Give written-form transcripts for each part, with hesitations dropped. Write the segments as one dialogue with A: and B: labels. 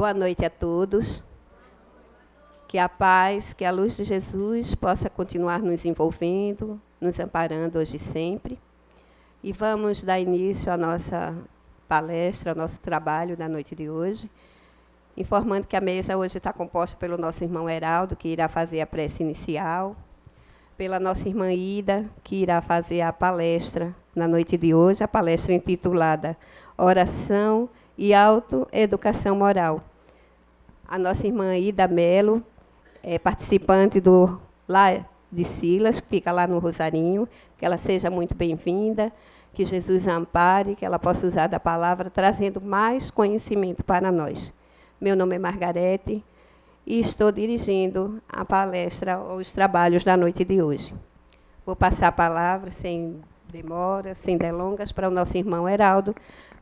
A: Boa noite a todos. Que a paz, que a luz de Jesus possa continuar nos envolvendo, nos amparando hoje e sempre. E vamos dar início à nossa palestra, ao nosso trabalho da noite de hoje, informando que a mesa hoje está composta pelo nosso irmão Heraldo, que irá fazer a prece inicial, pela nossa irmã Ida, que irá fazer a palestra na noite de hoje, a palestra intitulada Oração e Autoeducação Moral. A nossa irmã Ida Melo é participante do Lar de Silas, que fica lá no Rosarinho, que ela seja muito bem-vinda, que Jesus a ampare, que ela possa usar da palavra, trazendo mais conhecimento para nós. Meu nome é Margarete e estou dirigindo a palestra, os trabalhos da noite de hoje. Vou passar a palavra, sem demora, sem delongas, para o nosso irmão Heraldo,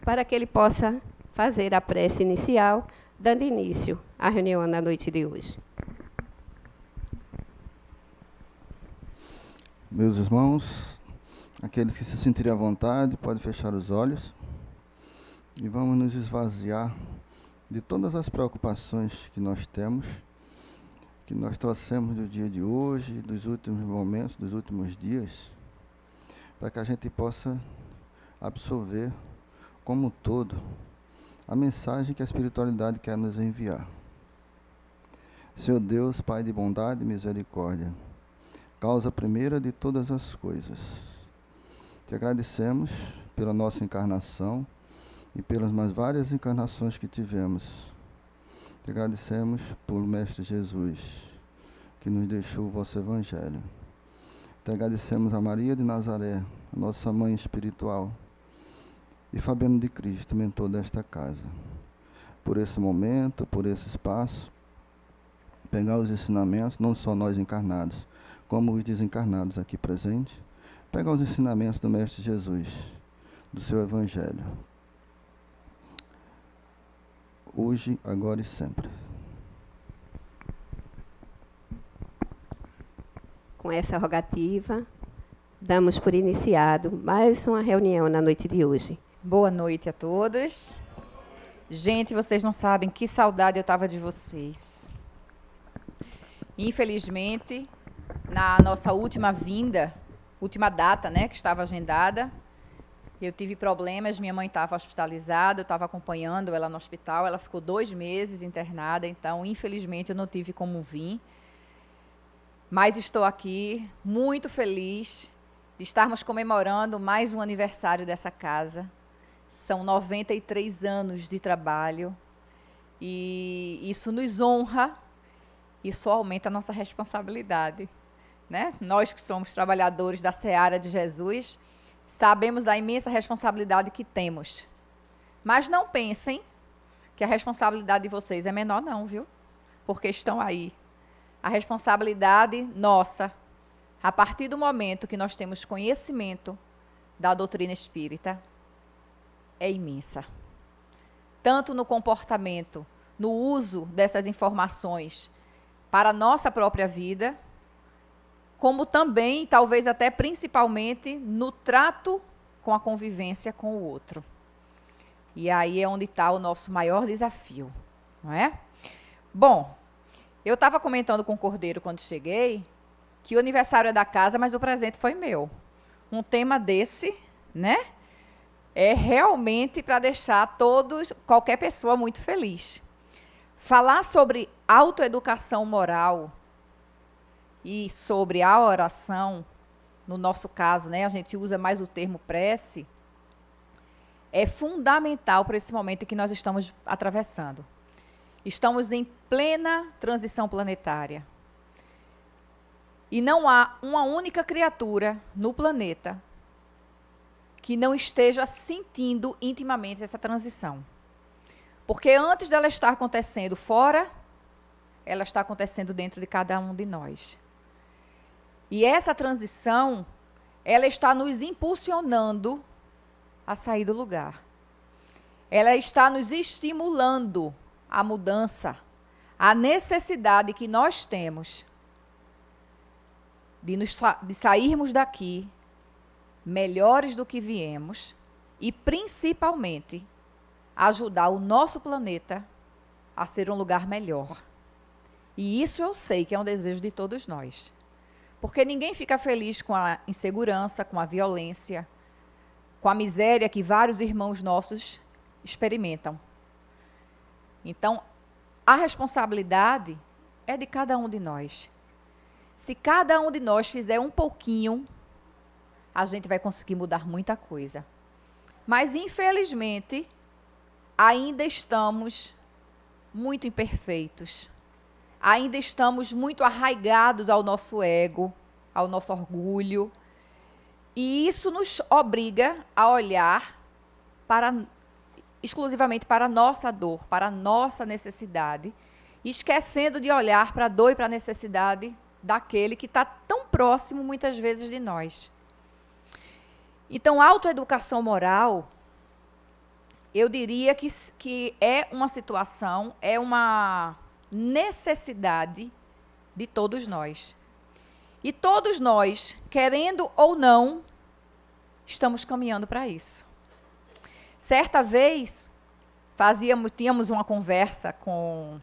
A: para que ele possa fazer a prece inicial, dando início à reunião na noite de hoje.
B: Meus irmãos, aqueles que se sentirem à vontade, podem fechar os olhos e vamos nos esvaziar de todas as preocupações que nós temos, que nós trouxemos do dia de hoje, dos últimos momentos, dos últimos dias, para que a gente possa absorver como um todo a mensagem que a espiritualidade quer nos enviar. Senhor Deus, Pai de bondade e misericórdia, causa primeira de todas as coisas, te agradecemos pela nossa encarnação e pelas mais várias encarnações que tivemos. Te agradecemos por Mestre Jesus, que nos deixou o vosso Evangelho. Te agradecemos a Maria de Nazaré, a nossa mãe espiritual, e Fabiano de Cristo, mentor desta casa, por esse momento, por esse espaço, pegar os ensinamentos, não só nós encarnados, como os desencarnados aqui presentes, pegar os ensinamentos do Mestre Jesus, do seu Evangelho, hoje, agora e sempre.
A: Com essa rogativa, damos por iniciado mais uma reunião na noite de hoje.
C: Boa noite a todos. Gente, vocês não sabem que saudade eu estava de vocês. Infelizmente, na nossa última vinda, última data, né, que estava agendada, eu tive problemas, minha mãe estava hospitalizada, eu estava acompanhando ela no hospital, ela ficou 2 meses internada, então, infelizmente, eu não tive como vir. Mas estou aqui, muito feliz de estarmos comemorando mais um aniversário dessa casa. São 93 anos de trabalho e isso nos honra e só aumenta a nossa responsabilidade, né? Nós que somos trabalhadores da Seara de Jesus, sabemos da imensa responsabilidade que temos. Mas não pensem que a responsabilidade de vocês é menor não, viu? Porque estão aí. A responsabilidade nossa, a partir do momento que nós temos conhecimento da doutrina espírita, é imensa. Tanto no comportamento, no uso dessas informações para a nossa própria vida, como também, talvez até principalmente, no trato com a convivência com o outro. E aí é onde está o nosso maior desafio, não é? Bom, eu estava comentando com o Cordeiro quando cheguei, que o aniversário é da casa, mas o presente foi meu. Um tema desse, né? É realmente para deixar qualquer pessoa muito feliz. Falar sobre autoeducação moral e sobre a oração, no nosso caso, né, a gente usa mais o termo prece, é fundamental para esse momento que nós estamos atravessando. Estamos em plena transição planetária. E não há uma única criatura no planeta que não esteja sentindo intimamente essa transição. Porque antes dela estar acontecendo fora, ela está acontecendo dentro de cada um de nós. E essa transição, ela está nos impulsionando a sair do lugar. Ela está nos estimulando a mudança, a necessidade que nós temos de sairmos daqui melhores do que viemos e, principalmente, ajudar o nosso planeta a ser um lugar melhor. E isso eu sei que é um desejo de todos nós. Porque ninguém fica feliz com a insegurança, com a violência, com a miséria que vários irmãos nossos experimentam. Então, a responsabilidade é de cada um de nós. Se cada um de nós fizer um pouquinho, a gente vai conseguir mudar muita coisa. Mas, infelizmente, ainda estamos muito imperfeitos. Ainda estamos muito arraigados ao nosso ego, ao nosso orgulho. E isso nos obriga a olhar exclusivamente para a nossa dor, para a nossa necessidade, esquecendo de olhar para a dor e para a necessidade daquele que está tão próximo, muitas vezes, de nós. Então, a autoeducação moral, eu diria que é uma situação, é uma necessidade de todos nós. E todos nós, querendo ou não, estamos caminhando para isso. Certa vez, tínhamos uma conversa com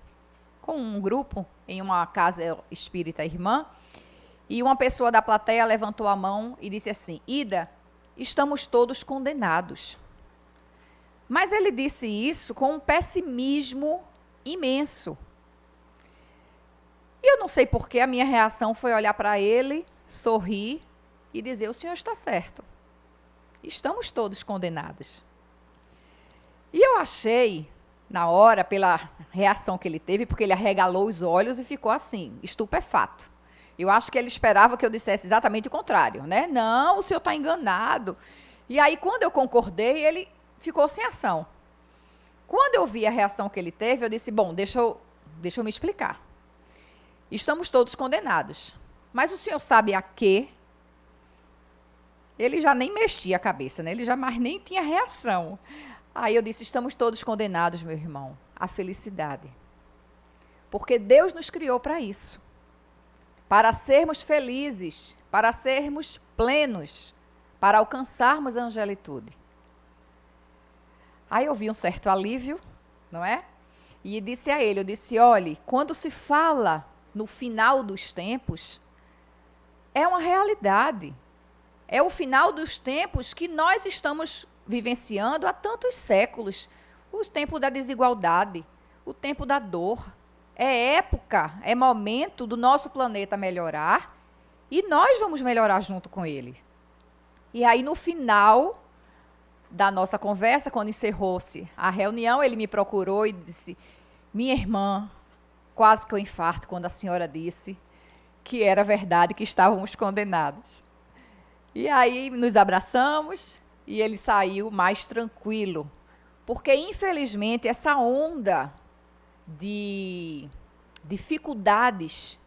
C: um grupo em uma casa espírita irmã, e uma pessoa da plateia levantou a mão e disse assim: Ida, estamos todos condenados. Mas ele disse isso com um pessimismo imenso. E eu não sei por que a minha reação foi olhar para ele, sorrir e dizer: o senhor está certo. Estamos todos condenados. E eu achei, na hora, pela reação que ele teve, porque ele arregalou os olhos e ficou assim, estupefato. Eu acho que ele esperava que eu dissesse exatamente o contrário, né? Não, o senhor está enganado. E aí, quando eu concordei, ele ficou sem ação. Quando eu vi a reação que ele teve, eu disse: bom, deixa eu me explicar. Estamos todos condenados. Mas o senhor sabe a quê? Ele já nem mexia a cabeça, né? Ele jamais nem tinha reação. Aí eu disse: estamos todos condenados, meu irmão, à felicidade. Porque Deus nos criou para isso. Para sermos felizes, para sermos plenos, para alcançarmos a angelitude. Aí eu vi um certo alívio, não é? E disse a ele, eu disse: olhe, quando se fala no final dos tempos, é uma realidade. É o final dos tempos que nós estamos vivenciando há tantos séculos. O tempo da desigualdade, o tempo da dor. É época, é momento do nosso planeta melhorar e nós vamos melhorar junto com ele. E aí, no final da nossa conversa, quando encerrou-se a reunião, ele me procurou e disse: minha irmã, quase que eu infarto quando a senhora disse que era verdade, que estávamos condenados. E aí nos abraçamos e ele saiu mais tranquilo. Porque, infelizmente, essa onda de dificuldades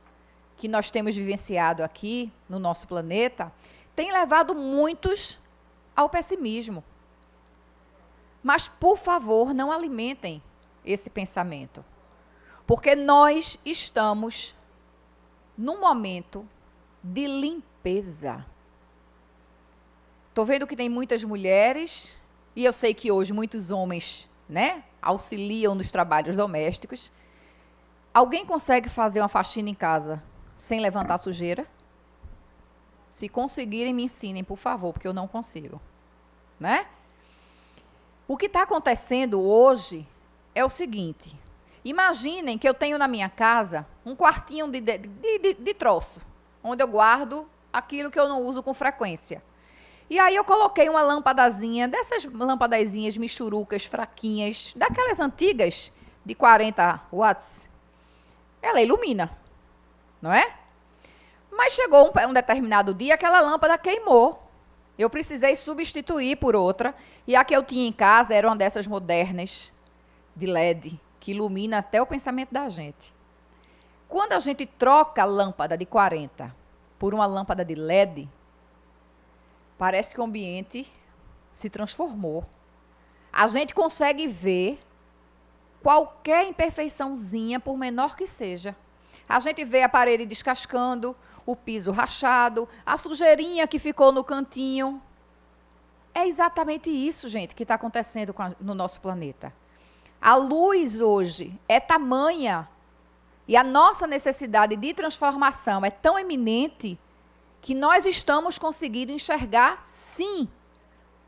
C: que nós temos vivenciado aqui no nosso planeta tem levado muitos ao pessimismo. Mas, por favor, não alimentem esse pensamento. Porque nós estamos num momento de limpeza. Estou vendo que tem muitas mulheres, e eu sei que hoje muitos homens, né, auxiliam nos trabalhos domésticos. Alguém consegue fazer uma faxina em casa sem levantar sujeira? Se conseguirem, me ensinem, por favor, porque eu não consigo. Né? O que está acontecendo hoje é o seguinte: imaginem que eu tenho na minha casa um quartinho de troço, onde eu guardo aquilo que eu não uso com frequência. E aí eu coloquei uma lâmpadazinha, dessas lampadazinhas michurucas, fraquinhas, daquelas antigas, de 40 watts. Ela ilumina, não é? Mas chegou um determinado dia, aquela lâmpada queimou. Eu precisei substituir por outra, e a que eu tinha em casa era uma dessas modernas, de LED, que ilumina até o pensamento da gente. Quando a gente troca a lâmpada de 40 por uma lâmpada de LED, parece que o ambiente se transformou. A gente consegue ver qualquer imperfeiçãozinha, por menor que seja. A gente vê a parede descascando, o piso rachado, a sujeirinha que ficou no cantinho. É exatamente isso, gente, que está acontecendo no nosso planeta. A luz hoje é tamanha e a nossa necessidade de transformação é tão eminente que nós estamos conseguindo enxergar, sim,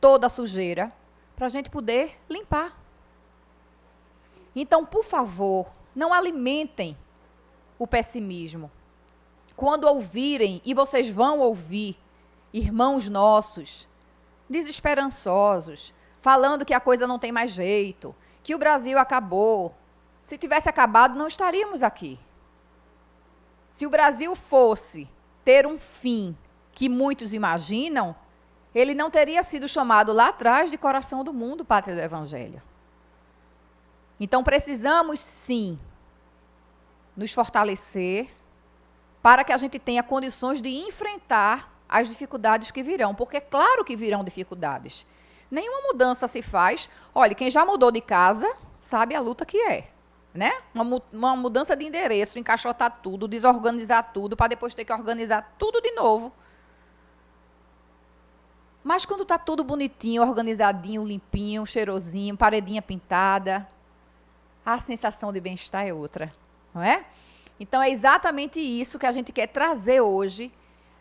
C: toda a sujeira para a gente poder limpar. Então, por favor, não alimentem o pessimismo. Quando ouvirem, e vocês vão ouvir, irmãos nossos, desesperançosos, falando que a coisa não tem mais jeito, que o Brasil acabou. Se tivesse acabado, não estaríamos aqui. Se o Brasil fosse ter um fim que muitos imaginam, ele não teria sido chamado lá atrás de coração do mundo, pátria do Evangelho. Então, precisamos, sim, nos fortalecer para que a gente tenha condições de enfrentar as dificuldades que virão. Porque, claro que virão dificuldades. Nenhuma mudança se faz. Olha, quem já mudou de casa sabe a luta que é. Né? Uma mudança de endereço, encaixotar tudo, desorganizar tudo, para depois ter que organizar tudo de novo. Mas quando está tudo bonitinho, organizadinho, limpinho, cheirosinho, paredinha pintada, a sensação de bem-estar é outra, não é? Então, é exatamente isso que a gente quer trazer hoje,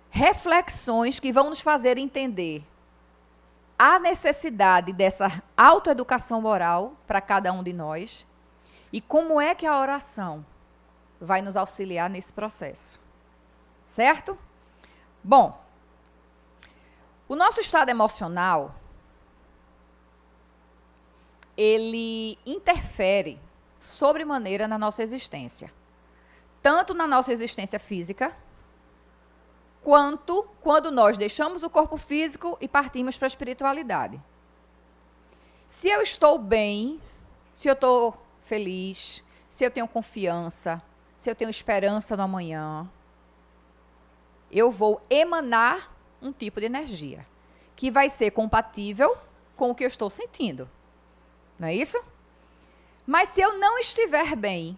C: reflexões que vão nos fazer entender a necessidade dessa autoeducação moral para cada um de nós e como é que a oração vai nos auxiliar nesse processo. Certo? Bom, o nosso estado emocional, ele interfere sobremaneira na nossa existência. Tanto na nossa existência física, quanto quando nós deixamos o corpo físico e partimos para a espiritualidade. Se eu estou bem, se eu estou feliz, se eu tenho confiança, se eu tenho esperança no amanhã, eu vou emanar um tipo de energia que vai ser compatível com o que eu estou sentindo. Não é isso? Mas se eu não estiver bem,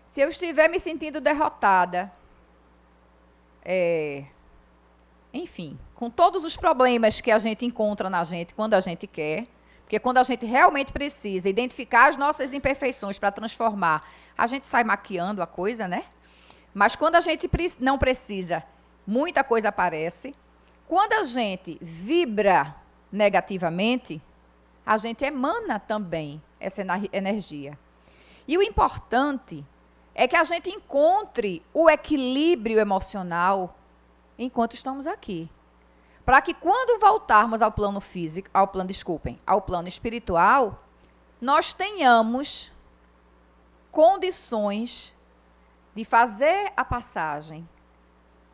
C: se eu estiver me sentindo derrotada, enfim, com todos os problemas que a gente encontra na gente quando a gente quer, porque quando a gente realmente precisa identificar as nossas imperfeições para transformar, a gente sai maquiando a coisa, né? Mas quando a gente não precisa, muita coisa aparece. Quando a gente vibra negativamente, a gente emana também essa energia. E o importante é que a gente encontre o equilíbrio emocional enquanto estamos aqui. Para que quando voltarmos ao plano físico, ao plano espiritual, nós tenhamos condições de fazer a passagem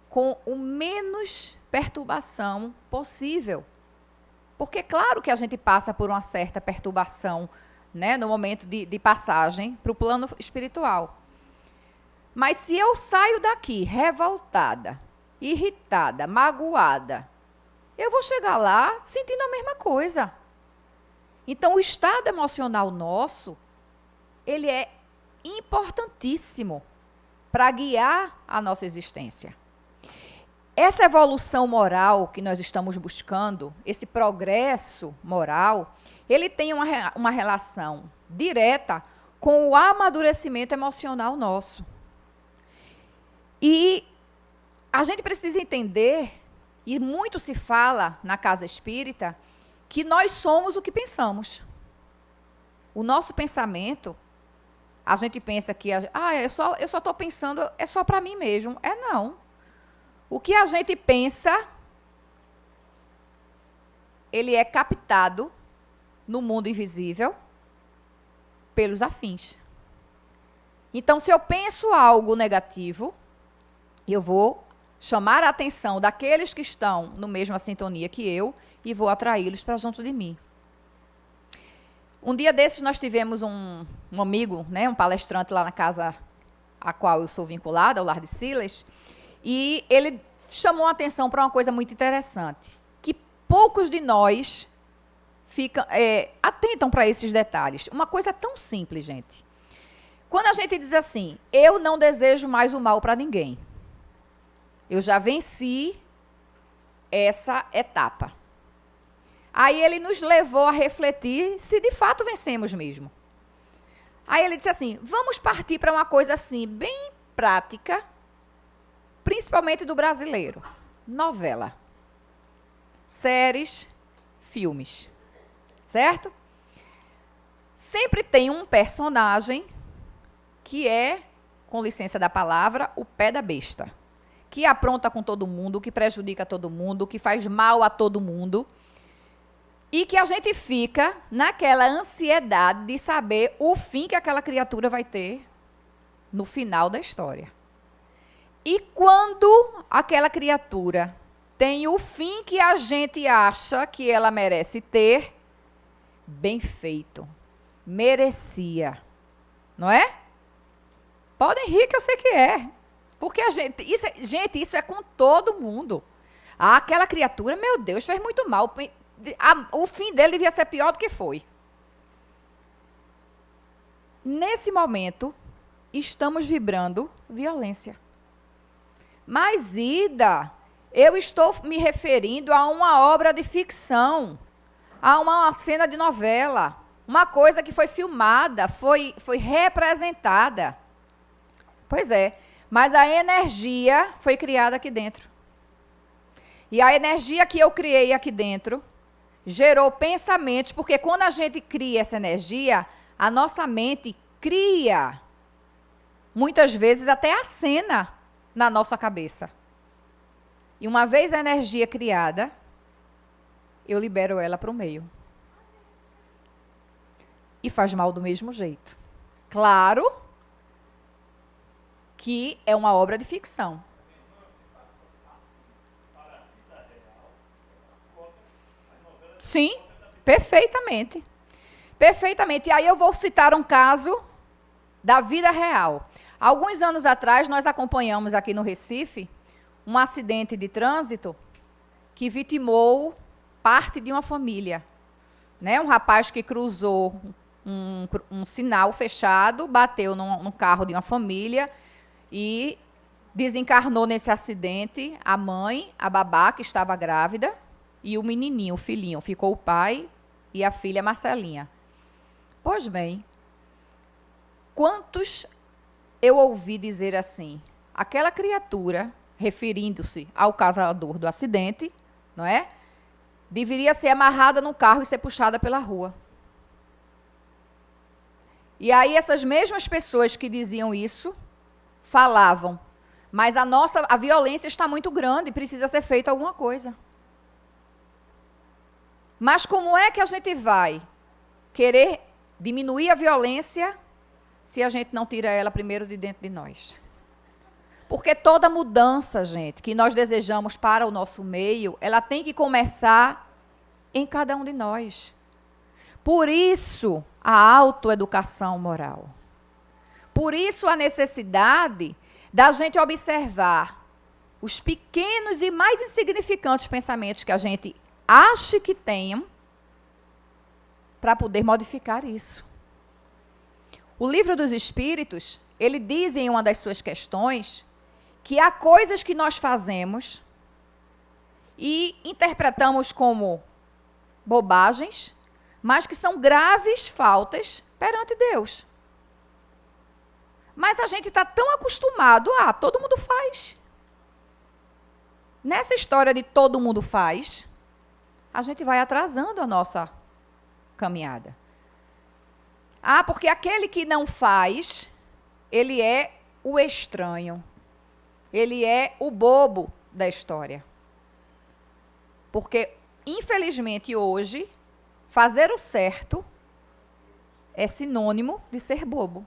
C: com o menos perturbação possível. Porque claro que a gente passa por uma certa perturbação, né, no momento de passagem para o plano espiritual. Mas se eu saio daqui revoltada, irritada, magoada, eu vou chegar lá sentindo a mesma coisa. Então, o estado emocional nosso, ele é importantíssimo para guiar a nossa existência. Essa evolução moral que nós estamos buscando, esse progresso moral, ele tem uma relação direta com o amadurecimento emocional nosso. E a gente precisa entender, e muito se fala na casa espírita, que nós somos o que pensamos. O nosso pensamento, a gente pensa que, eu só estou pensando, é só para mim mesmo. Não. O que a gente pensa, ele é captado no mundo invisível pelos afins. Então, se eu penso algo negativo, eu vou chamar a atenção daqueles que estão na mesma sintonia que eu e vou atraí-los para junto de mim. Um dia desses nós tivemos um amigo, né, um palestrante lá na casa a qual eu sou vinculada, ao Lar de Silas, e ele chamou a atenção para uma coisa muito interessante, que poucos de nós atentam para esses detalhes. Uma coisa tão simples, gente. Quando a gente diz assim, eu não desejo mais o mal para ninguém, eu já venci essa etapa. Aí ele nos levou a refletir se de fato vencemos mesmo. Aí ele disse assim, vamos partir para uma coisa assim, bem prática, principalmente do brasileiro. Novela. Séries, filmes. Certo? Sempre tem um personagem que é, com licença da palavra, o pé da besta. Que apronta com todo mundo, que prejudica todo mundo, que faz mal a todo mundo. E que a gente fica naquela ansiedade de saber o fim que aquela criatura vai ter no final da história. E quando aquela criatura tem o fim que a gente acha que ela merece ter, bem feito, merecia, não é? Podem rir que eu sei que é. Porque isso é com todo mundo. Aquela criatura, meu Deus, fez muito mal. O fim dele devia ser pior do que foi. Nesse momento, estamos vibrando violência. Mas, Ida, eu estou me referindo a uma obra de ficção, a uma cena de novela, uma coisa que foi filmada, foi representada. Pois é, mas a energia foi criada aqui dentro. E a energia que eu criei aqui dentro gerou pensamentos, porque quando a gente cria essa energia, a nossa mente cria, muitas vezes até a cena na nossa cabeça. E uma vez a energia criada, eu libero ela para o meio. E faz mal do mesmo jeito. Claro que é uma obra de ficção. Sim, perfeitamente. Perfeitamente. E aí eu vou citar um caso da vida real. Alguns anos atrás, nós acompanhamos aqui no Recife um acidente de trânsito que vitimou parte de uma família. Né? Um rapaz que cruzou um sinal fechado, bateu num carro de uma família e desencarnou nesse acidente a mãe, a babá, que estava grávida, e o menininho, o filhinho. Ficou o pai e a filha Marcelinha. Pois bem, quantos eu ouvi dizer assim, aquela criatura, referindo-se ao causador do acidente, não é? Deveria ser amarrada no carro e ser puxada pela rua. E aí essas mesmas pessoas que diziam isso, falavam, mas a violência está muito grande, precisa ser feita alguma coisa. Mas como é que a gente vai querer diminuir a violência se a gente não tira ela primeiro de dentro de nós? Porque toda mudança, gente, que nós desejamos para o nosso meio, ela tem que começar em cada um de nós. Por isso, a autoeducação moral. Por isso, a necessidade da gente observar os pequenos e mais insignificantes pensamentos que a gente acha que tenham para poder modificar isso. O Livro dos Espíritos, ele diz em uma das suas questões que há coisas que nós fazemos e interpretamos como bobagens, mas que são graves faltas perante Deus. Mas a gente está tão acostumado a todo mundo faz. Nessa história de todo mundo faz, a gente vai atrasando a nossa caminhada. Porque aquele que não faz, ele é o estranho. Ele é o bobo da história. Porque, infelizmente, hoje, fazer o certo é sinônimo de ser bobo.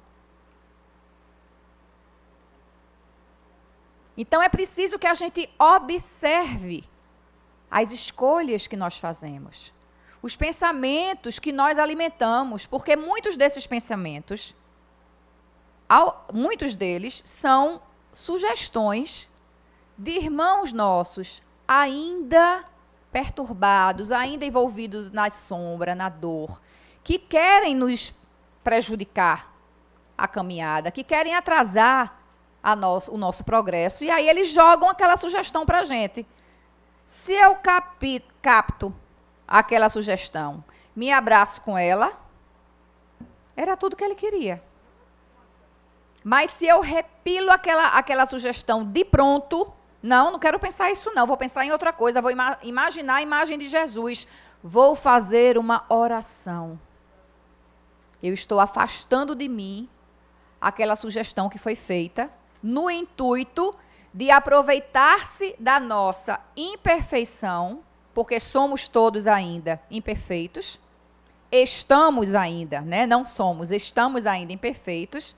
C: Então, é preciso que a gente observe as escolhas que nós fazemos, os pensamentos que nós alimentamos, porque muitos desses pensamentos, muitos deles são sugestões de irmãos nossos ainda perturbados, ainda envolvidos na sombra, na dor, que querem nos prejudicar a caminhada, que querem atrasar o nosso progresso. E aí eles jogam aquela sugestão para a gente. Se eu capto aquela sugestão, me abraço com ela, era tudo que ele queria. Mas se eu repilo aquela sugestão de pronto, não quero pensar isso não, vou pensar em outra coisa, vou imaginar a imagem de Jesus, vou fazer uma oração. Eu estou afastando de mim aquela sugestão que foi feita, no intuito de aproveitar-se da nossa imperfeição, porque somos todos ainda imperfeitos, estamos ainda, né? Não somos, estamos ainda imperfeitos.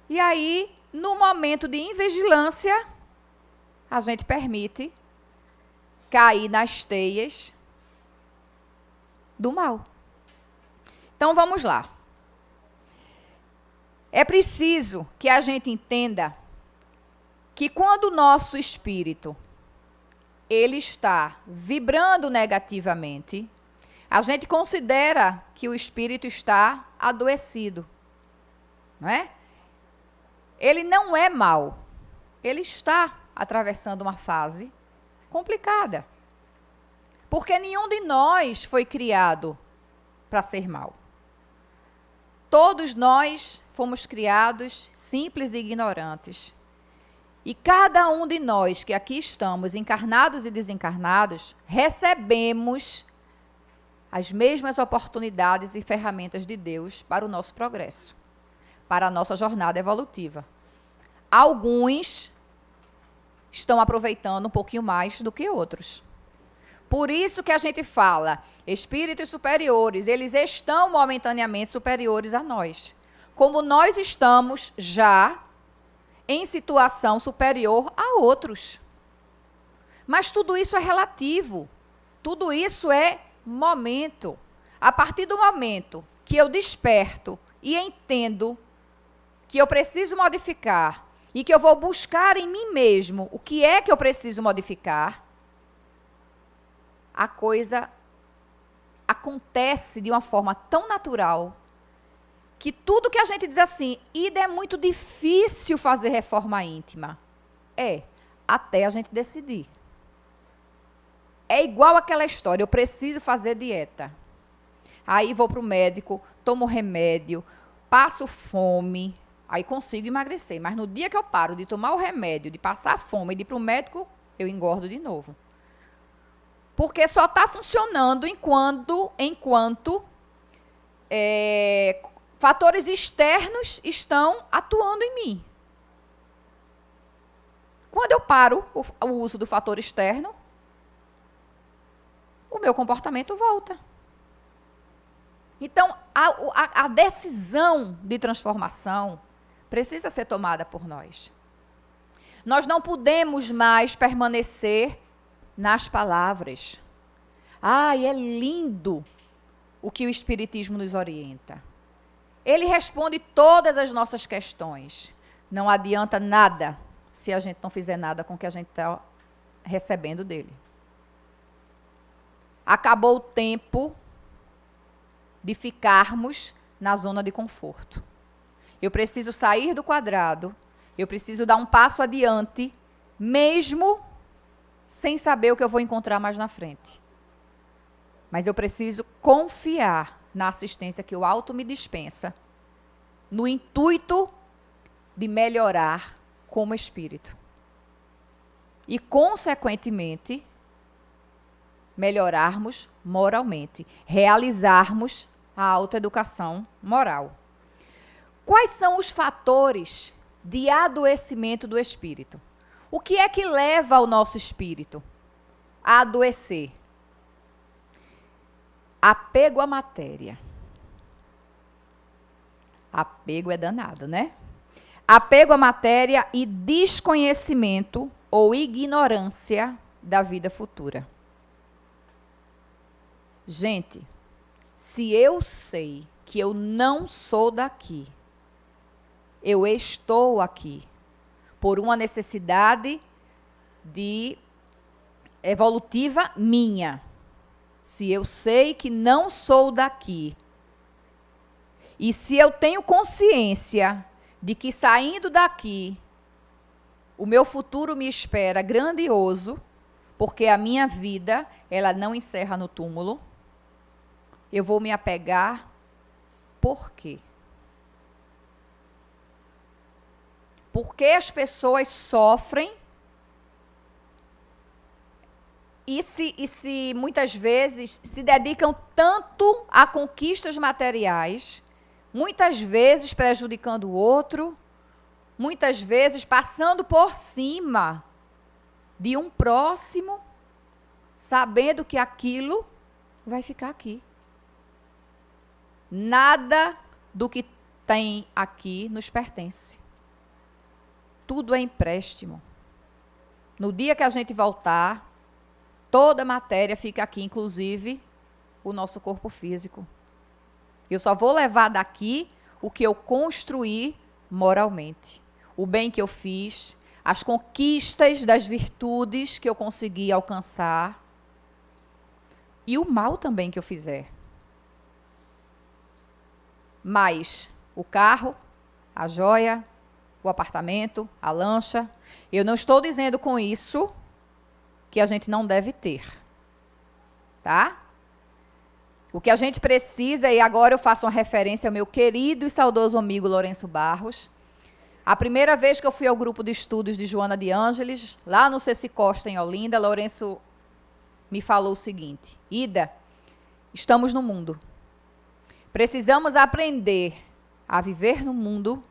C: E aí, no momento de invigilância, a gente permite cair nas teias do mal. Então, vamos lá. É preciso que a gente entenda que quando o nosso espírito ele está vibrando negativamente, a gente considera que o espírito está adoecido, não é? Ele não é mau. Ele está atravessando uma fase complicada. Porque nenhum de nós foi criado para ser mau. Todos nós fomos criados simples e ignorantes. E cada um de nós que aqui estamos, encarnados e desencarnados, recebemos as mesmas oportunidades e ferramentas de Deus para o nosso progresso, para a nossa jornada evolutiva. Alguns estão aproveitando um pouquinho mais do que outros. Por isso que a gente fala, espíritos superiores, eles estão momentaneamente superiores a nós. Como nós estamos já em situação superior a outros. Mas tudo isso é relativo. Tudo isso é momento. A partir do momento que eu desperto e entendo que eu preciso modificar e que eu vou buscar em mim mesmo o que é que eu preciso modificar, a coisa acontece de uma forma tão natural que tudo que a gente diz assim, Ida, é muito difícil fazer reforma íntima. Até a gente decidir. É igual aquela história, eu preciso fazer dieta. Aí vou para o médico, tomo remédio, passo fome, aí consigo emagrecer. Mas no dia que eu paro de tomar o remédio, de passar fome e de ir para o médico, eu engordo de novo. Porque só está funcionando enquanto fatores externos estão atuando em mim. Quando eu paro o uso do fator externo, o meu comportamento volta. Então, a decisão de transformação precisa ser tomada por nós. Nós não podemos mais permanecer nas palavras. É lindo o que o Espiritismo nos orienta. Ele responde todas as nossas questões. Não adianta nada se a gente não fizer nada com o que a gente está recebendo dele. Acabou o tempo de ficarmos na zona de conforto. Eu preciso sair do quadrado, eu preciso dar um passo adiante, mesmo sem saber o que eu vou encontrar mais na frente. Mas eu preciso confiar na assistência que o alto me dispensa, no intuito de melhorar como espírito. E, consequentemente, melhorarmos moralmente, realizarmos a autoeducação moral. Quais são os fatores de adoecimento do espírito? O que é que leva o nosso espírito a adoecer? Apego à matéria. Apego é danado, né? Apego à matéria e desconhecimento ou ignorância da vida futura. Gente, se eu sei que eu não sou daqui, eu estou aqui por uma necessidade evolutiva minha. Se eu sei que não sou daqui, e se eu tenho consciência de que saindo daqui, o meu futuro me espera grandioso, porque a minha vida, ela não encerra no túmulo, eu vou me apegar por quê? Por que as pessoas sofrem e se muitas vezes se dedicam tanto a conquistas materiais, muitas vezes prejudicando o outro, muitas vezes passando por cima de um próximo, sabendo que aquilo vai ficar aqui. Nada do que tem aqui nos pertence. Tudo é empréstimo. No dia que a gente voltar, toda a matéria fica aqui, inclusive o nosso corpo físico. Eu só vou levar daqui o que eu construí moralmente. O bem que eu fiz, as conquistas das virtudes que eu consegui alcançar e o mal também que eu fizer. Mas o carro, a joia, o apartamento, a lancha, eu não estou dizendo com isso que a gente não deve ter, tá? O que a gente precisa, e agora eu faço uma referência ao meu querido e saudoso amigo Lourenço Barros. A primeira vez que eu fui ao grupo de estudos de Joana de Ângeles, lá no Ceci Costa, em Olinda, Lourenço me falou o seguinte: Ida, estamos no mundo. Precisamos aprender a viver no mundo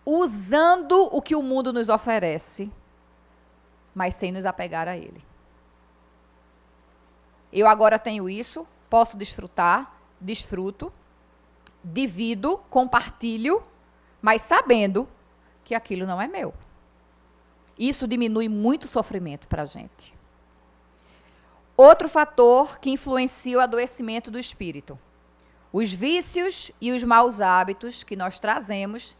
C: usando o que o mundo nos oferece, mas sem nos apegar a ele. Eu agora tenho isso, posso desfrutar, desfruto, divido, compartilho, mas sabendo que aquilo não é meu. Isso diminui muito o sofrimento para a gente. Outro fator que influencia o adoecimento do espírito: os vícios e os maus hábitos que nós trazemos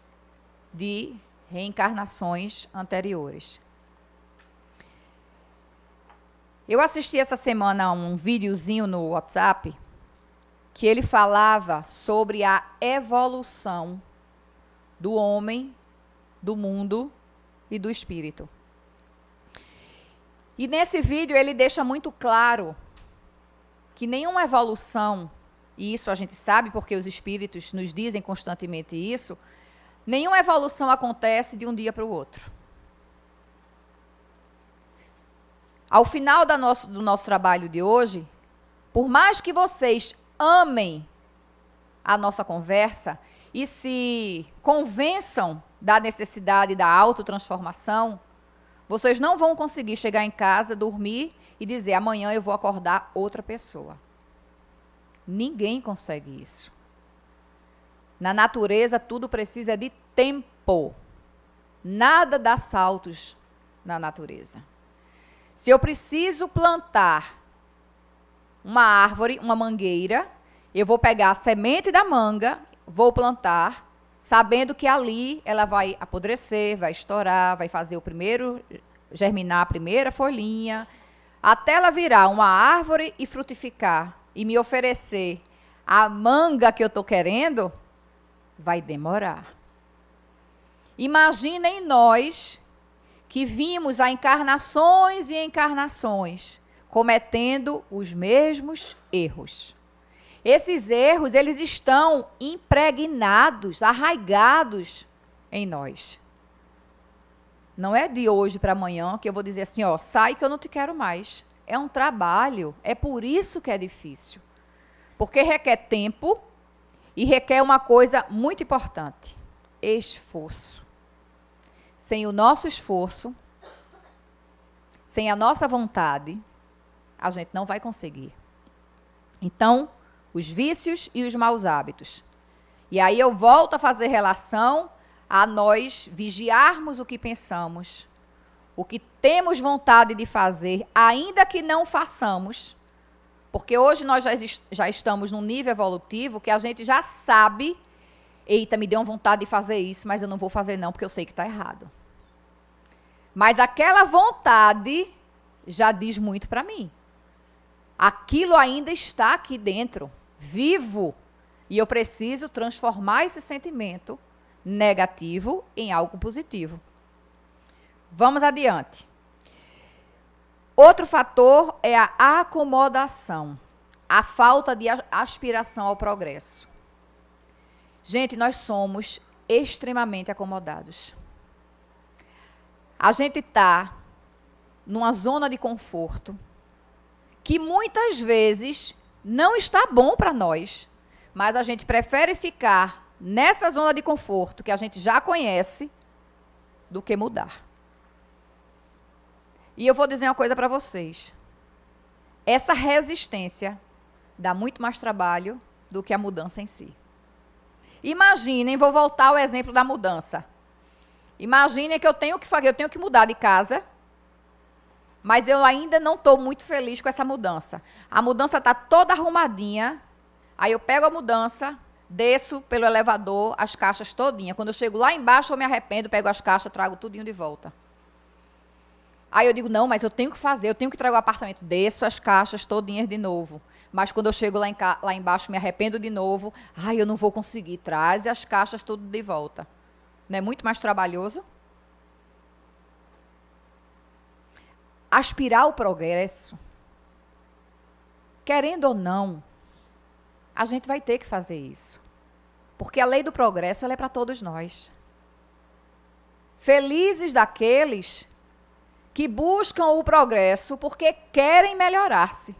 C: de reencarnações anteriores. Eu assisti essa semana a um videozinho no WhatsApp que ele falava sobre a evolução do homem, do mundo e do espírito. E nesse vídeo ele deixa muito claro que nenhuma evolução, e isso a gente sabe porque os espíritos nos dizem constantemente isso, nenhuma evolução acontece de um dia para o outro. Ao final do nosso trabalho de hoje, por mais que vocês amem a nossa conversa e se convençam da necessidade da autotransformação, vocês não vão conseguir chegar em casa, dormir e dizer: amanhã eu vou acordar outra pessoa. Ninguém consegue isso. Na natureza, tudo precisa de tempo. Nada dá saltos na natureza. Se eu preciso plantar uma árvore, uma mangueira, eu vou pegar a semente da manga, vou plantar, sabendo que ali ela vai apodrecer, vai estourar, vai fazer o primeiro, germinar a primeira folhinha, até ela virar uma árvore e frutificar e me oferecer a manga que eu estou querendo, vai demorar. Imaginem nós que vimos a encarnações e encarnações cometendo os mesmos erros. Esses erros, eles estão impregnados, arraigados em nós. Não é de hoje para amanhã que eu vou dizer assim, ó, sai que eu não te quero mais. É um trabalho, é por isso que é difícil. Porque requer tempo e requer uma coisa muito importante: esforço. Sem o nosso esforço, sem a nossa vontade, a gente não vai conseguir. Então, os vícios e os maus hábitos. E aí eu volto a fazer relação a nós vigiarmos o que pensamos, o que temos vontade de fazer, ainda que não façamos, porque hoje nós já estamos num nível evolutivo que a gente já sabe, eita, me deu uma vontade de fazer isso, mas eu não vou fazer não, porque eu sei que está errado. Mas aquela vontade já diz muito para mim. Aquilo ainda está aqui dentro, vivo, e eu preciso transformar esse sentimento negativo em algo positivo. Vamos adiante. Outro fator é a acomodação, a falta de aspiração ao progresso. Gente, nós somos extremamente acomodados. a gente está numa zona de conforto que muitas vezes não está bom para nós, mas a gente prefere ficar nessa zona de conforto que a gente já conhece do que mudar. E eu vou dizer uma coisa para vocês. Essa resistência dá muito mais trabalho do que a mudança em si. Imaginem, vou voltar ao exemplo da mudança. Imaginem que eu tenho que mudar de casa, mas eu ainda não estou muito feliz com essa mudança. A mudança está toda arrumadinha, aí eu pego a mudança, desço pelo elevador, as caixas todinha. Quando eu chego lá embaixo, eu me arrependo, pego as caixas, trago tudinho de volta. Aí eu digo, não, mas eu tenho que fazer, eu tenho que trazer o apartamento. Desço as caixas todinhas de novo. Mas quando eu chego lá embaixo, me arrependo de novo. Ai, eu não vou conseguir. Traz as caixas tudo de volta. Não é muito mais trabalhoso? Aspirar o progresso, querendo ou não, a gente vai ter que fazer isso. Porque a lei do progresso ela é para todos nós. Felizes daqueles que buscam o progresso porque querem melhorar-se.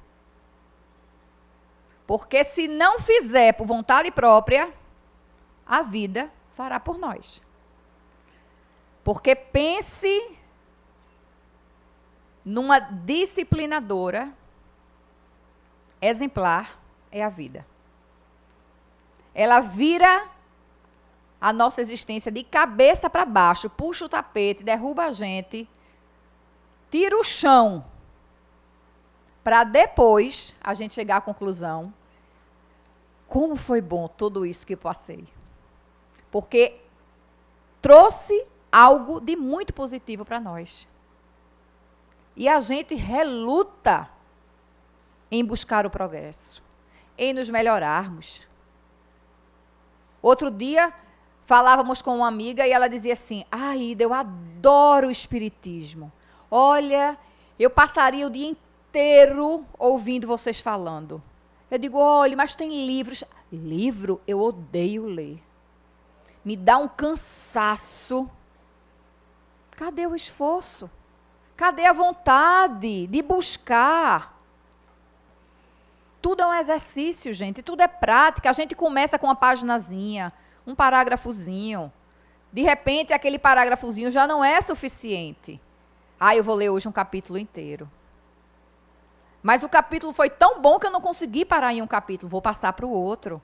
C: Porque se não fizer por vontade própria, a vida fará por nós. Porque pense numa disciplinadora exemplar é a vida. Ela vira a nossa existência de cabeça para baixo, puxa o tapete, derruba a gente, tira o chão, para depois a gente chegar à conclusão, como foi bom tudo isso que eu passei. Porque trouxe algo de muito positivo para nós. E a gente reluta em buscar o progresso, em nos melhorarmos. Outro dia, falávamos com uma amiga e ela dizia assim, Ida, eu adoro o espiritismo. Olha, eu passaria o dia inteiro ouvindo vocês falando. Eu digo, olha, mas tem livros. Livro, eu odeio ler. Me dá um cansaço. Cadê o esforço? Cadê a vontade de buscar? Tudo é um exercício, gente. Tudo é prática. A gente começa com uma paginazinha, um parágrafozinho. De repente, aquele parágrafozinho já não é suficiente. Eu vou ler hoje um capítulo inteiro. Mas o capítulo foi tão bom que eu não consegui parar em um capítulo. Vou passar para o outro.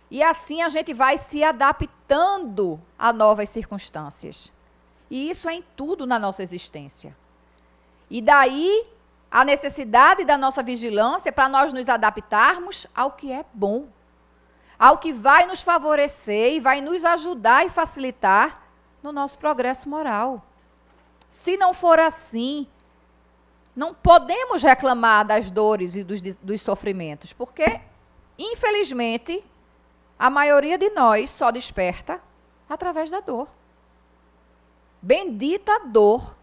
C: E assim a gente vai se adaptando a novas circunstâncias. E isso é em tudo na nossa existência. E daí a necessidade da nossa vigilância para nós nos adaptarmos ao que é bom. Ao que vai nos favorecer e vai nos ajudar e facilitar no nosso progresso moral. Se não for assim, não podemos reclamar das dores e dos sofrimentos, porque, infelizmente, a maioria de nós só desperta através da dor. Bendita a dor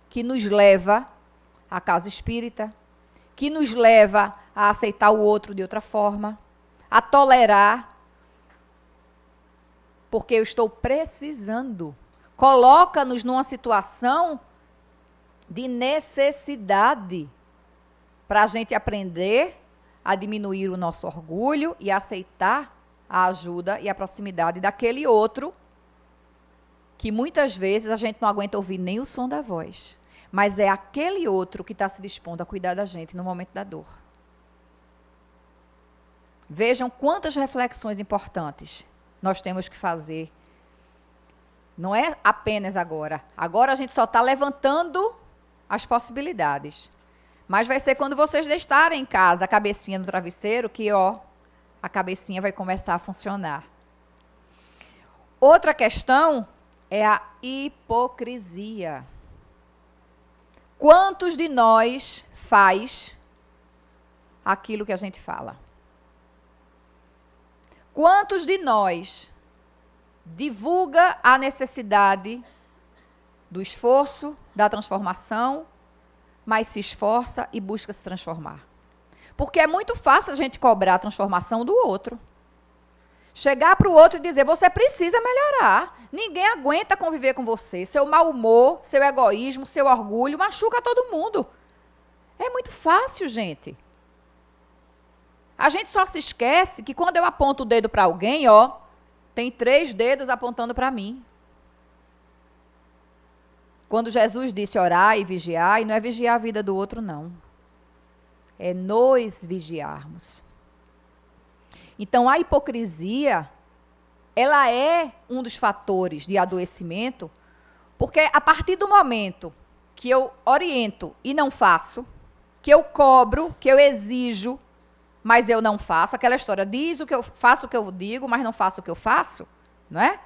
C: que nos leva à casa espírita, que nos leva a aceitar o outro de outra forma, a tolerar, porque eu estou precisando. Coloca-nos numa situação de necessidade para a gente aprender a diminuir o nosso orgulho e aceitar a ajuda e a proximidade daquele outro que muitas vezes a gente não aguenta ouvir nem o som da voz, mas é aquele outro que está se dispondo a cuidar da gente no momento da dor. Vejam quantas reflexões importantes nós temos que fazer. Não é apenas agora. Agora a gente só está levantando as possibilidades. Mas vai ser quando vocês deitarem em casa, a cabecinha no travesseiro, que a cabecinha vai começar a funcionar. Outra questão é a hipocrisia. Quantos de nós faz aquilo que a gente fala? Quantos de nós divulga a necessidade do esforço, da transformação, mas se esforça e busca se transformar? Porque é muito fácil a gente cobrar a transformação do outro. Chegar para o outro e dizer, você precisa melhorar. Ninguém aguenta conviver com você. Seu mau humor, seu egoísmo, seu orgulho machuca todo mundo. É muito fácil, gente. A gente só se esquece que quando eu aponto o dedo para alguém, ó, tem 3 dedos apontando para mim. Quando Jesus disse orar e vigiar, e não é vigiar a vida do outro, não. É nos vigiarmos. Então, a hipocrisia, ela é um dos fatores de adoecimento, porque a partir do momento que eu oriento e não faço, que eu cobro, que eu exijo, mas eu não faço, aquela história, diz o que eu faço o que eu digo, mas não faço o que eu faço, não é?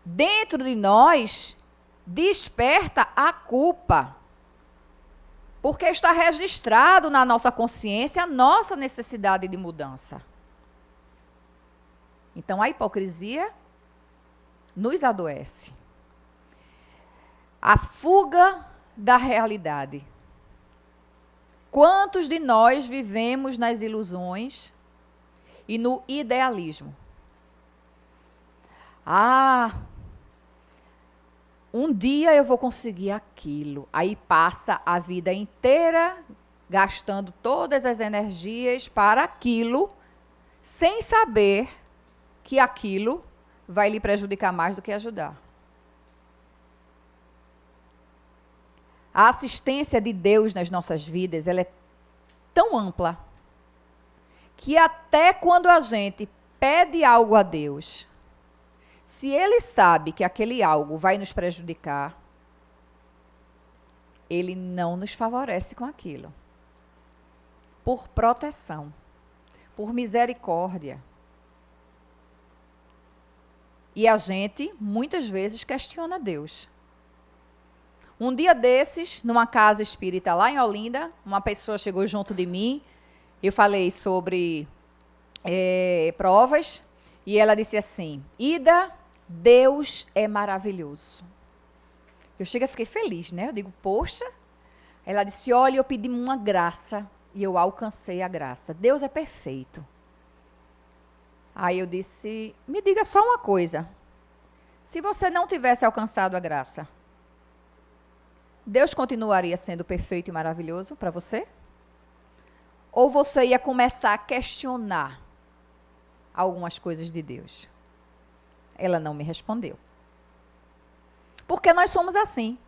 C: Dentro de nós, desperta a culpa. Porque está registrado na nossa consciência a nossa necessidade de mudança. Então, a hipocrisia nos adoece. A fuga da realidade. Quantos de nós vivemos nas ilusões e no idealismo? Um dia eu vou conseguir aquilo. Aí passa a vida inteira gastando todas as energias para aquilo, sem saber que aquilo vai lhe prejudicar mais do que ajudar. A assistência de Deus nas nossas vidas, ela é tão ampla, que até quando a gente pede algo a Deus, se Ele sabe que aquele algo vai nos prejudicar, Ele não nos favorece com aquilo. Por proteção, por misericórdia. E a gente, muitas vezes, questiona Deus. Um dia desses, numa casa espírita lá em Olinda, uma pessoa chegou junto de mim, eu falei sobre provas, e ela disse assim, Ida, Deus é maravilhoso. Eu fiquei feliz, né? Eu digo, poxa. Ela disse, olha, eu pedi uma graça e eu alcancei a graça. Deus é perfeito. Aí eu disse, me diga só uma coisa. Se você não tivesse alcançado a graça, Deus continuaria sendo perfeito e maravilhoso para você? Ou você ia começar a questionar algumas coisas de Deus? Ela não me respondeu. Porque nós somos assim.